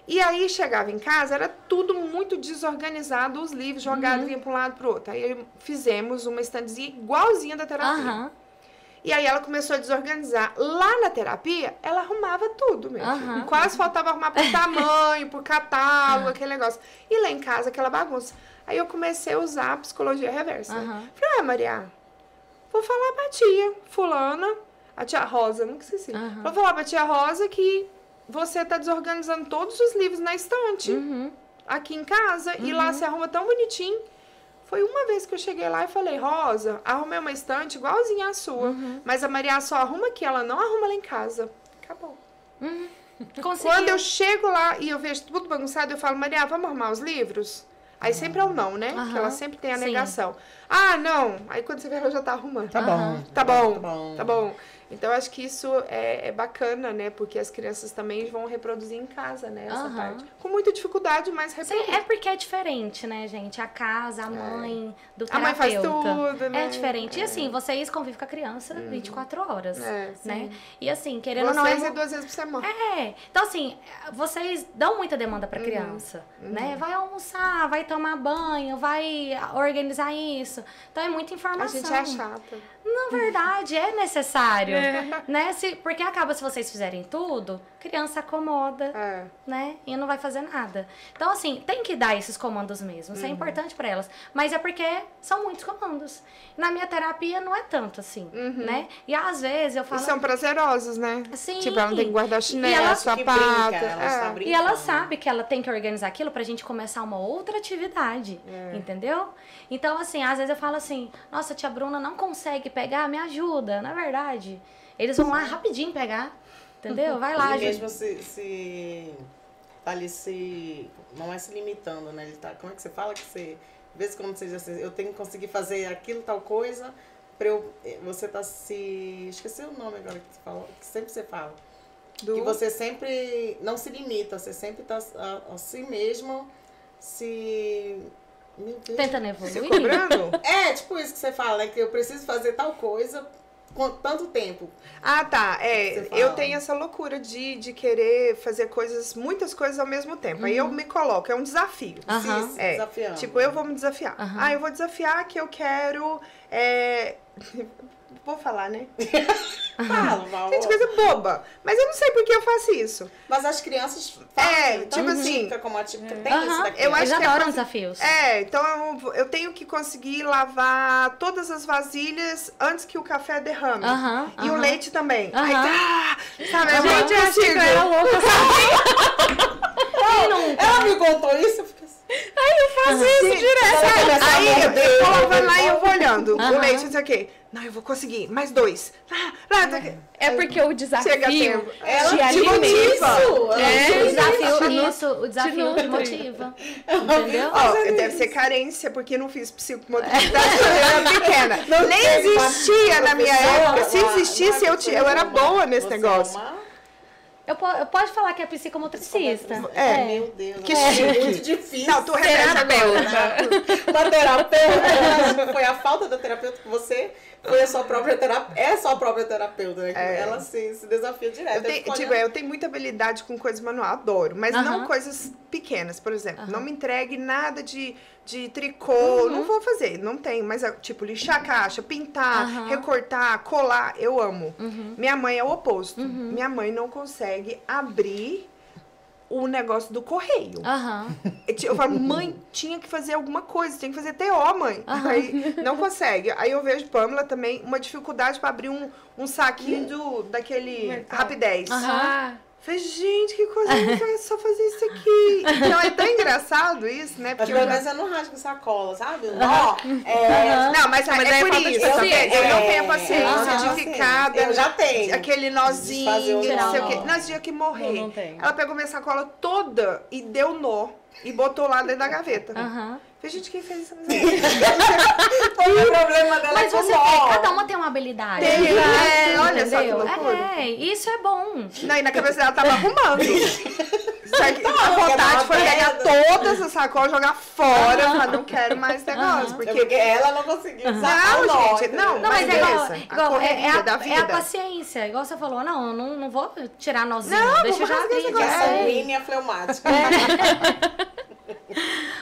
E aí, chegava em casa, era tudo muito desorganizado, os livros jogados, vinha para um lado para o outro. Aí, fizemos uma estantezinha igualzinha da terapia. E aí, ela começou a desorganizar. Lá na terapia, ela arrumava tudo mesmo. Quase faltava arrumar por tamanho, por catálogo, aquele negócio. E lá em casa, aquela bagunça. Aí, eu comecei a usar a psicologia reversa. Falei, Maria, vou falar pra tia fulana, a tia Rosa, nunca esqueci. Vou falar pra tia Rosa que... você tá desorganizando todos os livros na estante, aqui em casa, e lá se arruma tão bonitinho. Foi uma vez que eu cheguei lá e falei, Rosa, arrumei uma estante igualzinha à sua, mas a Maria só arruma aqui, ela não arruma lá em casa. Acabou. Quando eu chego lá e eu vejo tudo bagunçado, eu falo, Maria, vamos arrumar os livros? Aí sempre é o não, né? Porque ela sempre tem a negação. Não. Aí quando você vê, ela já tá arrumando. Tá bom. Tá bom. Tá bom. Então, acho que isso é bacana, né? Porque as crianças também vão reproduzir em casa, né? Essa parte. Com muita dificuldade, mas reproduzir. É porque é diferente, né, gente? A casa, a mãe do terapeuta. A mãe faz tudo, né? É diferente. E assim, vocês convivem com a criança 24 horas, né? E assim, querendo vocês ou não... Vocês 2 vezes por semana. Então assim, vocês dão muita demanda pra criança, né? Vai almoçar, vai tomar banho, vai organizar isso. Então é muita informação. A gente é chata. Na verdade, é necessário, né? Porque acaba, se vocês fizerem tudo, criança acomoda, né? E não vai fazer nada. Então, assim, tem que dar esses comandos mesmo. Isso é importante pra elas. Mas é porque são muitos comandos. Na minha terapia, não é tanto assim, né? E às vezes eu falo... E são prazerosos, né? Sim. Tipo, ela não tem que guardar chinelo, sapato. E ela sabe que ela tem que organizar aquilo pra gente começar uma outra atividade, entendeu? Então, assim, às vezes eu falo assim, nossa, tia Bruna não consegue pegar, me ajuda. Na verdade, eles vão lá rapidinho pegar, entendeu? Vai lá, e mesmo se tá ali não é se limitando, né? Ele tá, como é que você fala que você, às vezes quando você diz assim, eu tenho que conseguir fazer aquilo, tal coisa, você tá esqueci o nome agora que você falou, que sempre você fala. Que você sempre não se limita, você sempre tá a si mesmo tentando evoluir. Se cobrando? Tipo isso que você fala, né? Que eu preciso fazer tal coisa com tanto tempo. Ah, tá. Eu tenho essa loucura de querer fazer muitas coisas ao mesmo tempo. Aí eu me coloco, é um desafio. Desafiando. Tipo, eu vou me desafiar. Eu vou desafiar que eu quero... Vou falar, né? Fala, gente, coisa boba. Mas eu não sei por que eu faço isso. Mas as crianças fazem, tipo assim... Como tem isso daqui. Eles adoram desafios. Então eu tenho que conseguir lavar todas as vasilhas antes que o café derrame. E o leite também. Aí, sabe, a gente é assim. Eu era louca, sabe? Ela me contou isso, eu fiquei assim. Eu faço isso direto. Aí eu vou lavando lá e eu vou olhando. O leite, não sei o quê. Não, eu vou conseguir. Mais 2. É porque o desafio te motiva. O desafio te motiva. Entendeu? Deve ser carência, porque não fiz psicomotricidade quando eu era pequena. Nem existia na minha época. Se existisse, eu era boa nesse negócio. Eu posso falar que é psicomotricista. Meu Deus. Que chique. Muito difícil. Não, tu repete agora. Uma terapeuta. Foi a falta da terapeuta que você foi a sua própria terapeuta. É a sua própria terapeuta, né? Ela se desafia direto. Eu tenho muita habilidade com coisas manual, adoro. Mas não coisas pequenas, por exemplo. Não me entregue nada de tricô, não vou fazer, não tenho. Mas, tipo, lixar a caixa, pintar, recortar, colar, eu amo. Minha mãe é o oposto. Minha mãe não consegue abrir o negócio do correio. Eu falo, mãe, tinha que fazer alguma coisa, tinha que fazer TO, mãe. Aí não consegue. Aí eu vejo Pamela também, uma dificuldade para abrir um saquinho daquele Rapidez. Falei, gente, que coisa, é só fazer isso aqui. Então é tão engraçado isso, né? Porque pelo menos eu não rasgo sacola, sabe? Não, mas é por isso. Eu não tenho a paciência de ficar... Eu já tenho. Aquele nozinho, não sei o quê. Nós tinha que morrer. Não tenho. Ela pegou minha sacola toda e deu nó. E botou lá dentro da gaveta. Falei, gente, quem fez isso? Foi o problema dela. Mas você vê, cada uma tem uma habilidade. Olha só que loucura. Isso é bom. Não, e na cabeça dela tava arrumando. A vontade foi pegar todas as sacolas, jogar fora. Falar, não quero mais negócio. Porque ela não conseguiu usar. Não, gente. Não, mas é a vida. paciência. Igual você falou, não vou tirar nozinho. Não, deixa eu já abrir. Sanguínea fleumática.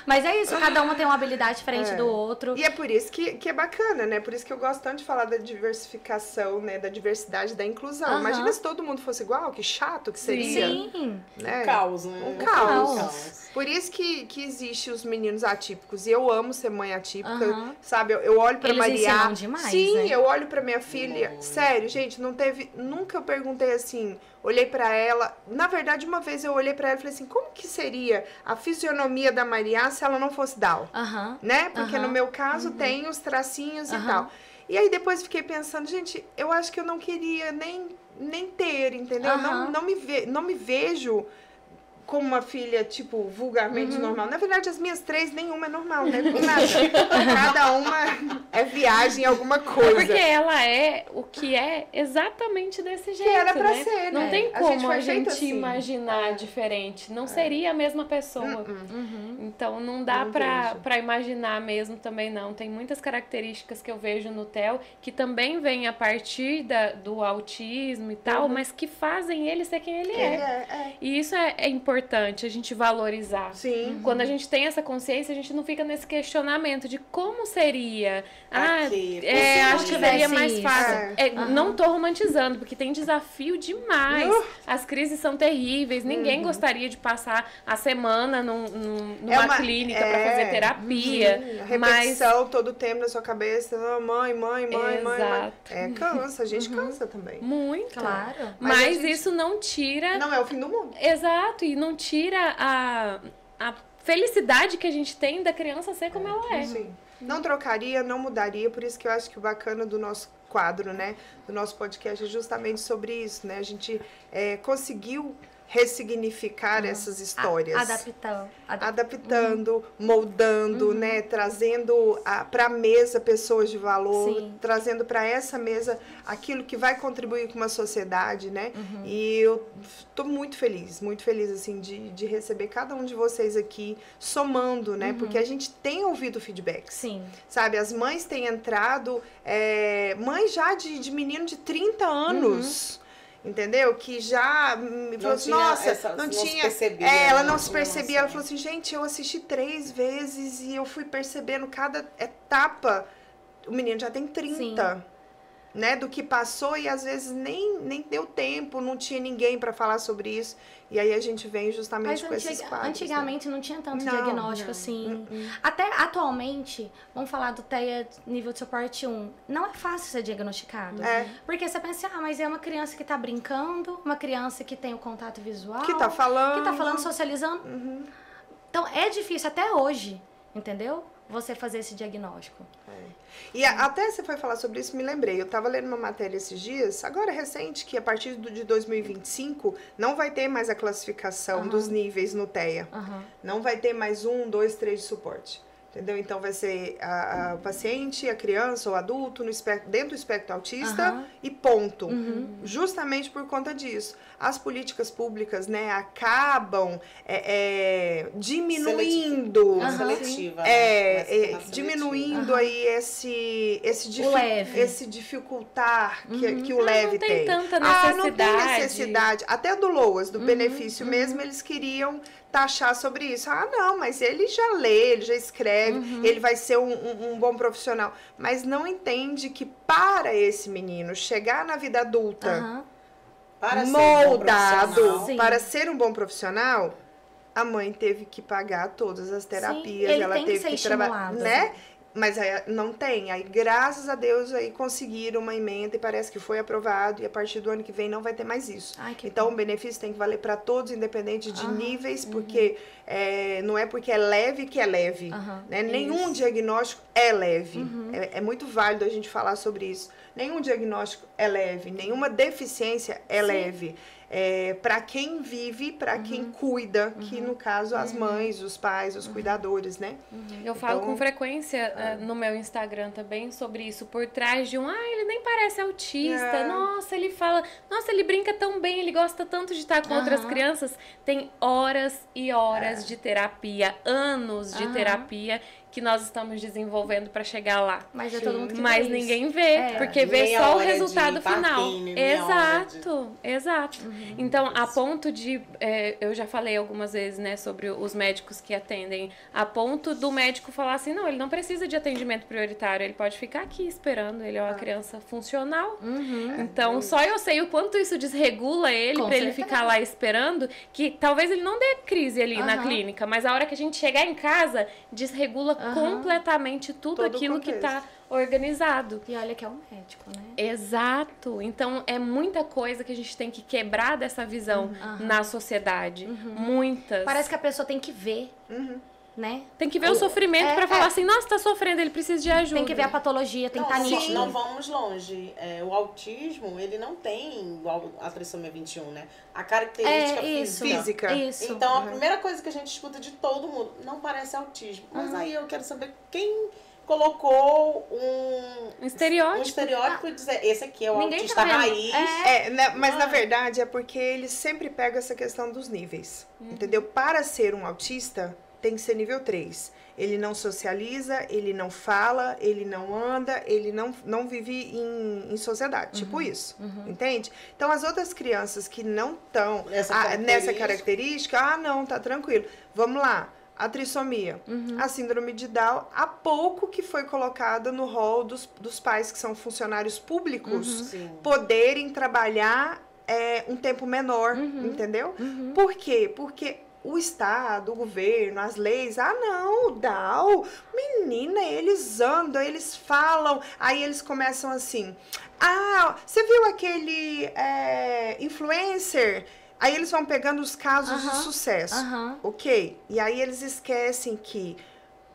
Mas é isso, cada uma tem uma habilidade diferente do outro. E é por isso que é bacana, né? Por isso que eu gosto tanto de falar da diversificação, né? Da diversidade, da inclusão. Imagina se todo mundo fosse igual, que chato que seria. Sim. Né? Um caos, né? Um caos. Por isso que existe os meninos atípicos. E eu amo ser mãe atípica, sabe? Eu olho pra Maria. Ensinam demais, sim, né? eu olho pra minha filha. Sério, gente, nunca eu perguntei assim... Olhei pra ela, na verdade uma vez eu olhei pra ela e falei assim, como que seria a fisionomia da Maria se ela não fosse Down? Né? Porque no meu caso tem os tracinhos e tal. E aí depois fiquei pensando, gente, eu acho que eu não queria nem ter, entendeu? Não me vejo como uma filha, tipo, vulgarmente normal. Na verdade, as minhas 3, nenhuma é normal, né? Com nada. Cada uma é viagem, alguma coisa. Porque ela é o que é exatamente desse jeito, era pra né? ser, né? Não tem como a gente assim. imaginar diferente. Não seria a mesma pessoa. Então, não dá pra imaginar mesmo também, não. Tem muitas características que eu vejo no Theo que também vêm a partir do autismo e tal, mas que fazem ele ser quem ele é. E isso é importante a gente valorizar. Sim. Quando a gente tem essa consciência, a gente não fica nesse questionamento de como seria. Acho que seria mais fácil. Não tô romantizando, porque tem desafio demais. As crises são terríveis. Ninguém gostaria de passar a semana numa clínica para fazer terapia. Repetição todo o tempo na sua cabeça. Mãe. Cansa. A gente cansa também. Muito. Claro. Mas isso não tira... Não é o fim do mundo. Exato. E não tira a felicidade que a gente tem da criança ser como ela é. Sim. Não trocaria, não mudaria. Por isso que eu acho que o bacana do nosso quadro, né? Do nosso podcast é justamente sobre isso, né? A gente conseguiu ressignificar essas histórias. Adaptando, moldando, né? Trazendo para a mesa pessoas de valor, trazendo para essa mesa aquilo que vai contribuir com uma sociedade, né? E eu tô muito feliz, assim, de receber cada um de vocês aqui, somando, né? Porque a gente tem ouvido feedbacks. Sim. Sabe, as mães têm entrado, mães já de menino de 30 anos, entendeu? Que já me falou assim, nossa, não tinha... ela não se percebia, ela falou assim, gente, eu assisti 3 vezes e eu fui percebendo cada etapa, o menino já tem 30. Sim. Né, do que passou e às vezes nem deu tempo, não tinha ninguém para falar sobre isso. E aí a gente vem justamente com esses quadros. Antigamente não tinha tanto diagnóstico assim. Até atualmente, vamos falar do TEA nível de suporte 1. Não é fácil ser diagnosticado. Porque você pensa, mas é uma criança que tá brincando, uma criança que tem o contato visual. Que tá falando. Socializando. Então é difícil até hoje, entendeu? Você fazer esse diagnóstico. E até você foi falar sobre isso, me lembrei. Eu estava lendo uma matéria esses dias, agora recente, que a partir de 2025 não vai ter mais a classificação dos níveis no TEA. Não vai ter mais 1, 2, 3 de suporte. Entendeu? Então vai ser o paciente, a criança ou adulto dentro do espectro autista e ponto. Justamente por conta disso. As políticas públicas, né, acabam diminuindo. Seletiva. Diminuindo aí esse dificultar que o leve tem. Não tem tanta necessidade. Não tem necessidade. Até do LOAS, do benefício mesmo, eles queriam taxar sobre isso. Não, mas ele já lê, ele já escreve, ele vai ser um bom profissional. Mas não entende que para esse menino chegar na vida adulta moldado para ser um bom profissional, a mãe teve que pagar todas as terapias, ela teve que trabalhar, né? Mas aí não tem. Aí, graças a Deus, aí conseguiram uma emenda e parece que foi aprovado. E a partir do ano que vem não vai ter mais isso. Então, o benefício tem que valer para todos, independente de níveis, porque não é porque é leve que é leve. Né? Nenhum diagnóstico é leve. É muito válido a gente falar sobre isso. Nenhum diagnóstico é leve, nenhuma deficiência é leve. Para quem vive, para quem cuida, que no caso as mães, os pais, os cuidadores, né? Eu falo com frequência no meu Instagram também sobre isso, por trás de ele nem parece autista, nossa, ele fala, nossa, ele brinca tão bem, ele gosta tanto de estar com outras crianças. Tem horas e horas de terapia, anos de terapia que nós estamos desenvolvendo para chegar lá. Mas todo mundo que Mas ninguém vê, porque vê só o resultado final. Exato. Então, a ponto de... eu já falei algumas vezes, né, sobre os médicos que atendem, a ponto do médico falar assim, não, ele não precisa de atendimento prioritário, ele pode ficar aqui esperando, ele é uma criança funcional. Então, só eu sei o quanto isso desregula ele, para ele ficar lá esperando, que talvez ele não dê crise ali na clínica, mas a hora que a gente chegar em casa, desregula completamente tudo aquilo que tá organizado. E olha que é um médico, né? Exato. Então, é muita coisa que a gente tem que quebrar dessa visão na sociedade. Muitas. Parece que a pessoa tem que ver, né? Tem que ver o sofrimento pra falar assim, nossa, tá sofrendo, ele precisa de ajuda. Tem que ver a patologia, tem que estar nítido. Não vamos longe. O autismo, ele não tem igual a trissomia 21, né? A característica física. Isso. Então, a primeira coisa que a gente escuta de todo mundo, não parece autismo. Mas aí eu quero saber quem colocou um estereótipo e dizer, esse aqui é o autista raiz. Mas na verdade é porque eles sempre pegam essa questão dos níveis, entendeu? Para ser um autista, tem que ser nível 3. Ele não socializa, ele não fala, ele não anda, ele não vive em sociedade, tipo isso, entende? Então, as outras crianças que não estão nessa característica, não, tá tranquilo. Vamos lá. A trissomia, a síndrome de Down, há pouco que foi colocada no rol dos pais que são funcionários públicos poderem trabalhar um tempo menor, entendeu? Por quê? Porque o Estado, o governo, as leis, não, o Down, menina, eles andam, eles falam, aí eles começam assim, você viu aquele influencer? Aí eles vão pegando os casos de sucesso, ok? E aí eles esquecem que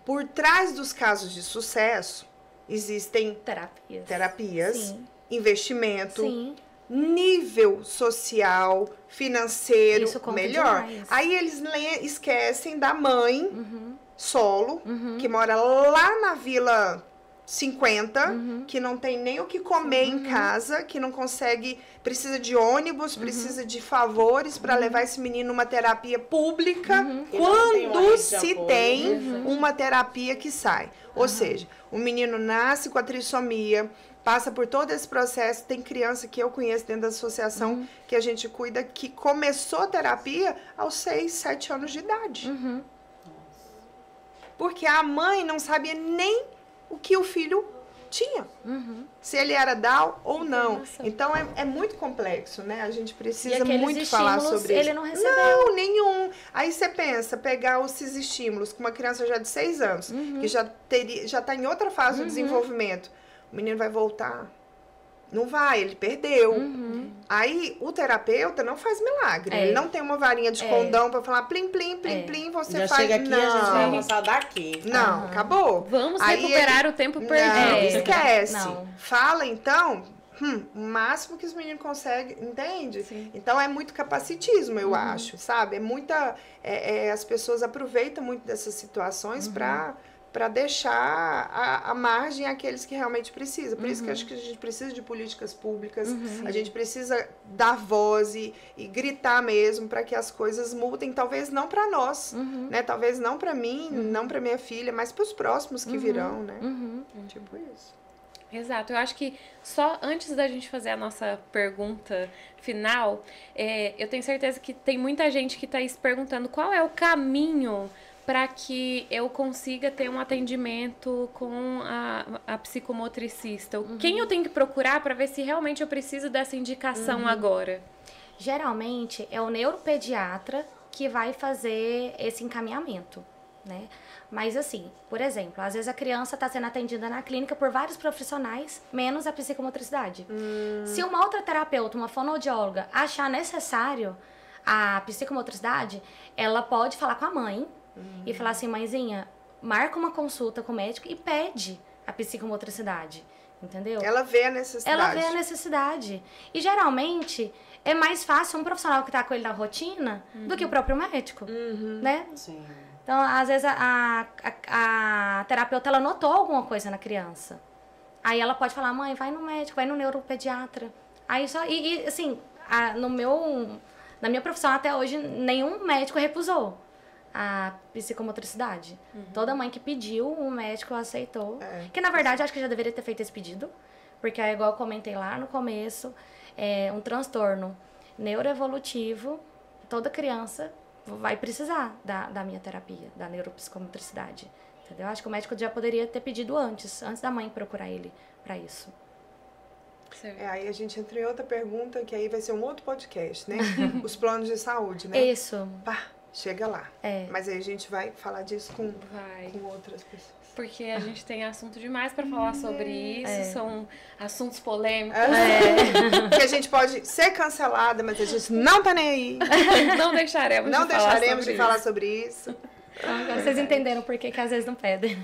por trás dos casos de sucesso existem terapias, investimento, nível social, financeiro, melhor. Demais. Aí eles esquecem da mãe solo, que mora lá na Vila 50, que não tem nem o que comer em casa, que não consegue, precisa de ônibus, precisa de favores para levar esse menino numa terapia pública, quando se tem uma terapia que sai. Ou seja, o menino nasce com a trissomia, passa por todo esse processo. Tem criança que eu conheço dentro da associação que a gente cuida, que começou a terapia aos 6, 7 anos de idade. Porque a mãe não sabia nem o que o filho tinha. Se ele era Down ou não. Então, é muito complexo, né? A gente precisa muito falar sobre isso. Ele não recebeu. Não, nenhum. Aí você pensa, pegar esses estímulos com uma criança já de 6 anos, que já tá em outra fase do desenvolvimento. O menino vai voltar? Não vai, ele perdeu. Aí, o terapeuta não faz milagre. Ele não tem uma varinha de condão pra falar plim, plim, plim, plim, você já faz. Chega aqui, a gente vai avançar daqui. Não, acabou. Vamos recuperar o tempo perdido. Não, esquece. Fala, então, o máximo que os meninos conseguem, entende? Sim. Então, é muito capacitismo, eu acho, sabe? É muita... as pessoas aproveitam muito dessas situações para deixar a margem àqueles que realmente precisam. Por isso que eu acho que a gente precisa de políticas públicas, a gente precisa dar voz e gritar mesmo para que as coisas mudem, talvez não para nós, né? Talvez não para mim, não para minha filha, mas para os próximos que virão, né? Tipo isso. Exato, eu acho que só antes da gente fazer a nossa pergunta final, eu tenho certeza que tem muita gente que está aí se perguntando qual é o caminho para que eu consiga ter um atendimento com a psicomotricista. Quem eu tenho que procurar para ver se realmente eu preciso dessa indicação agora? Geralmente é o neuropediatra que vai fazer esse encaminhamento, né? Mas assim, por exemplo, às vezes a criança está sendo atendida na clínica por vários profissionais, menos a psicomotricidade. Se uma outra terapeuta, uma fonoaudióloga, achar necessário a psicomotricidade, ela pode falar com a mãe, e falar assim, mãezinha, marca uma consulta com o médico e pede a psicomotricidade, entendeu? Ela vê a necessidade. Ela vê a necessidade. E geralmente é mais fácil um profissional que tá com ele na rotina do que o próprio médico, né? Sim. Então, às vezes a terapeuta, ela notou alguma coisa na criança. Aí ela pode falar, mãe, vai no médico, vai no neuropediatra. Aí só, assim, na minha profissão até hoje, nenhum médico recusou a psicomotricidade. Toda mãe que pediu, o médico aceitou. Que na verdade acho que já deveria ter feito esse pedido, porque é igual eu comentei lá no começo, é um transtorno neuroevolutivo. Toda criança vai precisar da minha terapia, da neuropsicomotricidade. Entendeu? Acho que o médico já poderia ter pedido antes da mãe procurar ele para isso. Aí a gente entra em outra pergunta, que aí vai ser um outro podcast, né? Os planos de saúde, né? Isso. Chega lá. Mas aí a gente vai falar disso com outras pessoas. Porque a gente tem assunto demais para falar sobre isso, são assuntos polêmicos. Que a gente pode ser cancelada, mas a gente não tá nem aí. Não deixaremos de falar sobre isso. Agora vocês entenderam por que às vezes não pedem.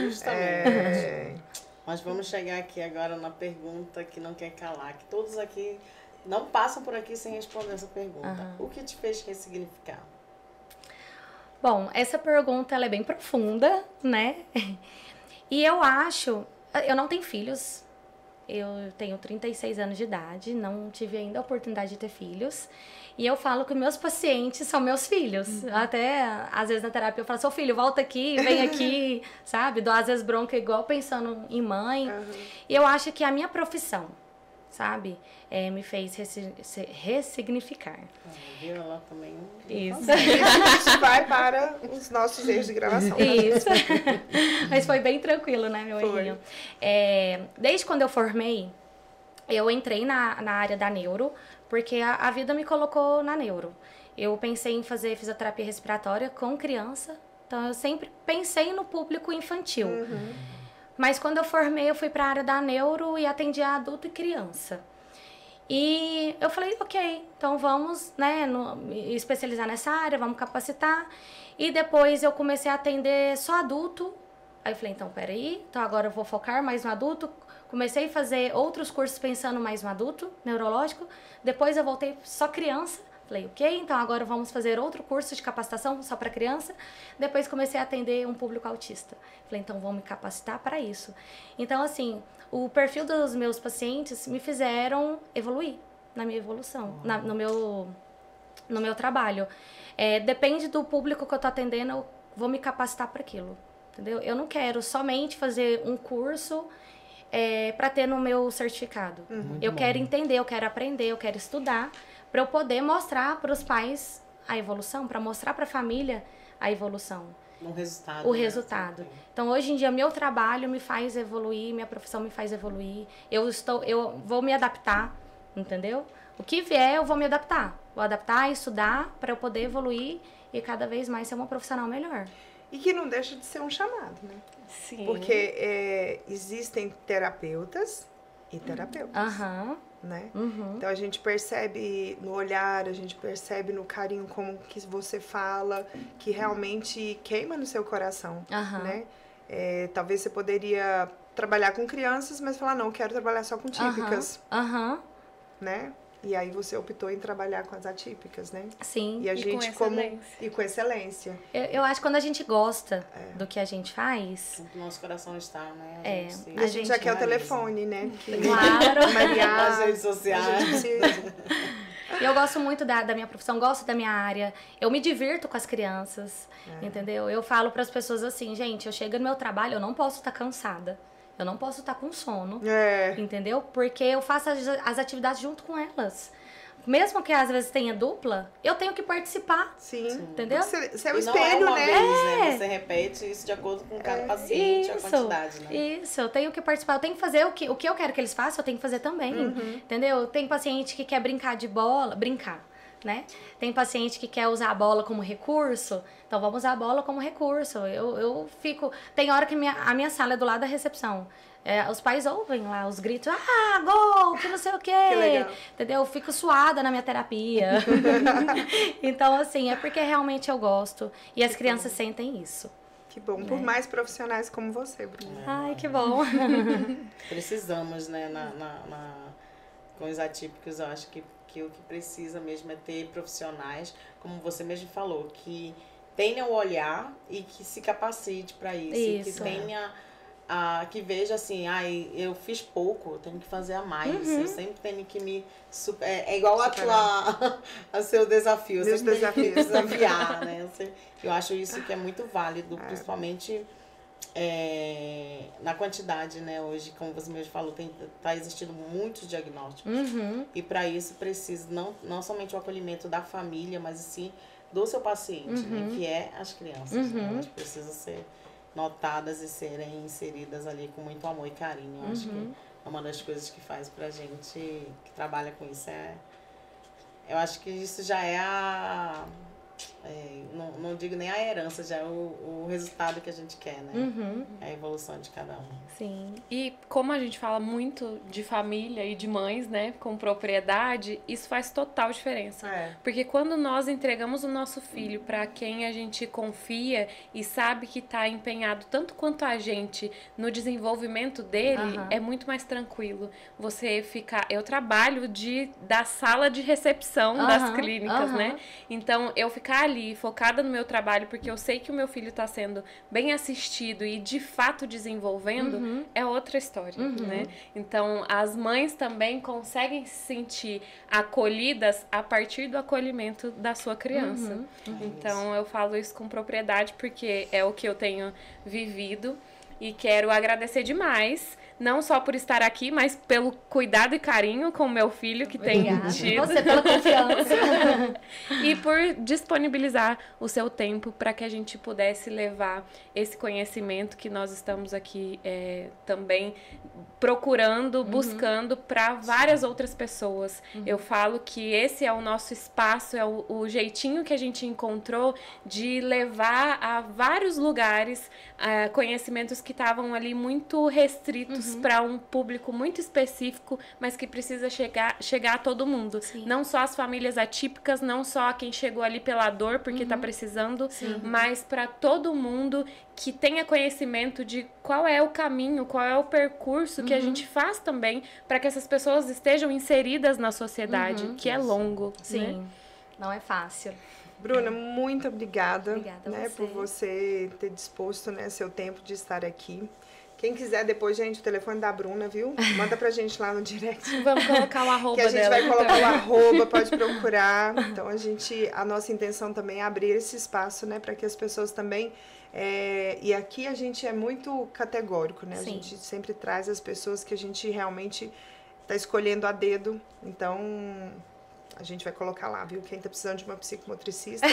Justamente. Mas vamos chegar aqui agora na pergunta que não quer calar, que todos aqui não passam por aqui sem responder essa pergunta. O que te fez ressignificar? Bom, essa pergunta ela é bem profunda, né? E eu acho... Eu não tenho filhos. Eu tenho 36 anos de idade. Não tive ainda a oportunidade de ter filhos. E eu falo que meus pacientes são meus filhos. Até, às vezes, na terapia eu falo, seu filho, volta aqui, vem aqui, sabe? Dou, às vezes, bronca igual pensando em mãe. E eu acho que a minha profissão, sabe? Me fez ressignificar. Viu? Ela também... Isso. A gente vai para os nossos erros de gravação. Isso. Mas foi bem tranquilo, né, meu errinho? Desde quando eu formei, eu entrei na área da neuro, porque a vida me colocou na neuro. Eu pensei em fazer fisioterapia respiratória com criança, então eu sempre pensei no público infantil. Mas quando eu formei, eu fui para a área da neuro e atendi adulto e criança. E eu falei, ok, então vamos, né, especializar nessa área, vamos capacitar. E depois eu comecei a atender só adulto, Aí eu falei, então, peraí, então agora eu vou focar mais no adulto. Comecei a fazer outros cursos pensando mais no adulto, neurológico. Depois eu voltei só criança. Falei, ok, então agora vamos fazer outro curso de capacitação só para criança. Depois comecei a atender um público autista. Falei, então vamos me capacitar para isso. Então, assim, o perfil dos meus pacientes me fizeram evoluir na minha evolução, no meu trabalho. Depende do público que eu tô atendendo, eu vou me capacitar para aquilo, entendeu? Eu não quero somente fazer um curso para ter no meu certificado. Eu quero entender, eu quero aprender, eu quero estudar, para eu poder mostrar para os pais a evolução, para mostrar para a família a evolução. O resultado. Então, hoje em dia, meu trabalho me faz evoluir, minha profissão me faz evoluir. Eu vou me adaptar, entendeu? O que vier, eu vou me adaptar. Vou adaptar, estudar, para eu poder evoluir e cada vez mais ser uma profissional melhor. E que não deixa de ser um chamado, né? Sim. Porque existem terapeutas e terapeutas. Né? Então a gente percebe no olhar, a gente percebe no carinho como que você fala, que realmente queima no seu coração, né? Talvez você poderia trabalhar com crianças, mas falar, não, quero trabalhar só com típicas, né? E aí você optou em trabalhar com as atípicas, né? Sim. E a gente com excelência. Eu acho que quando a gente gosta do que a gente faz... O nosso coração está, né? A gente já quer o telefone, né? Claro. As redes sociais. Eu gosto muito da minha profissão, gosto da minha área. Eu me divirto com as crianças, entendeu? Eu falo para as pessoas assim, gente, eu chego no meu trabalho, eu não posso estar cansada. Eu não posso estar com sono, entendeu? Porque eu faço as atividades junto com elas. Mesmo que às vezes tenha dupla, eu tenho que participar. Sim. Entendeu? Você é o espelho, né? Vez, Você repete isso de acordo com cada paciente, a quantidade, né? Isso, eu tenho que participar. Eu tenho que fazer o que eu quero que eles façam, eu tenho que fazer também. Entendeu? Tem paciente que quer brincar de bola, né? Tem paciente que quer usar a bola como recurso, então vamos usar a bola como recurso. Eu fico... Tem hora que a minha sala é do lado da recepção. Os pais ouvem lá os gritos, gol, que não sei o quê. Que legal. Entendeu? Eu fico suada na minha terapia. Então, assim, é porque realmente eu gosto. E as crianças sentem isso. Que bom. Por mais profissionais como você, Bruna. Ai, que bom. Precisamos, né? Com os atípicos, eu acho que o que precisa mesmo é ter profissionais, como você mesmo falou, que tenham o olhar e que se capacite para isso. E que tenha... que veja assim, eu fiz pouco, eu tenho que fazer a mais. Eu sempre tenho que me... É igual a seu desafio. Meus desafios. Desafiar, né? Eu acho isso que é muito válido, principalmente na quantidade, né? Hoje, como você mesmo falou, tá existindo muitos diagnósticos. E para isso precisa não somente o acolhimento da família, mas sim do seu paciente, né? Que é as crianças. Né? Elas precisam ser notadas e serem inseridas ali com muito amor e carinho. Eu acho que é uma das coisas que faz pra gente que trabalha com isso. Eu acho que isso já é não digo nem a herança, já é o resultado que a gente quer, né? É a evolução de cada um. Sim. E como a gente fala muito de família e de mães, né, com propriedade, isso faz total diferença. Porque quando nós entregamos o nosso filho para quem a gente confia e sabe que está empenhado tanto quanto a gente no desenvolvimento dele, é muito mais tranquilo. Você ficar... Eu trabalho da sala de recepção das clínicas, né? Então, eu ficar ali focada no meu trabalho, porque eu sei que o meu filho está sendo bem assistido e de fato desenvolvendo, é outra história, né? Então, as mães também conseguem se sentir acolhidas a partir do acolhimento da sua criança. Então, eu falo isso com propriedade, porque é o que eu tenho vivido e quero agradecer demais, não só por estar aqui, mas pelo cuidado e carinho com o meu filho que tem tido. Você pela confiança. E por disponibilizar o seu tempo para que a gente pudesse levar esse conhecimento que nós estamos aqui também procurando, buscando para várias outras pessoas. Eu falo que esse é o nosso espaço, é o jeitinho que a gente encontrou de levar a vários lugares conhecimentos que estavam ali muito restritos produtos para um público muito específico, mas que precisa chegar a todo mundo. Sim. Não só as famílias atípicas, não só quem chegou ali pela dor porque está precisando, mas para todo mundo que tenha conhecimento de qual é o caminho, qual é o percurso que a gente faz também para que essas pessoas estejam inseridas na sociedade, que é longo. Sim, né? Não é fácil. Bruna, muito obrigada, Obrigada por você ter disposto, né, seu tempo de estar aqui. Quem quiser depois, gente, o telefone da Bruna, viu? Manda pra gente lá no direct. Vamos colocar o arroba dela. Que a gente vai colocar o arroba, pode procurar. Então, a nossa intenção também é abrir esse espaço, né, para que as pessoas também... e aqui a gente é muito categórico, né? Sim. A gente sempre traz as pessoas que a gente realmente tá escolhendo a dedo. Então... A gente vai colocar lá, viu? Quem tá precisando de uma psicomotricista,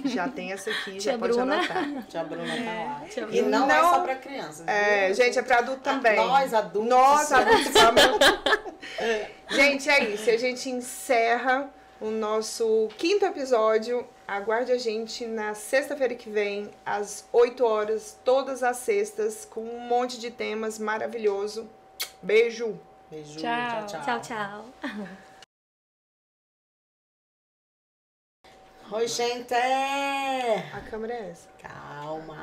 já tem essa aqui, já pode anotar. Tia Bruna tá lá. E não é só pra crianças. Gente, é pra adulto também. Nós, adultos. Nós, adultos. Gente, é isso. A gente encerra o nosso 5º episódio. Aguarde a gente na sexta-feira que vem, às 8 horas, todas as sextas, com um monte de temas maravilhoso. Beijo. Beijo. Tchau. Tchau, tchau. Oi, gente! A câmera é essa. Calma!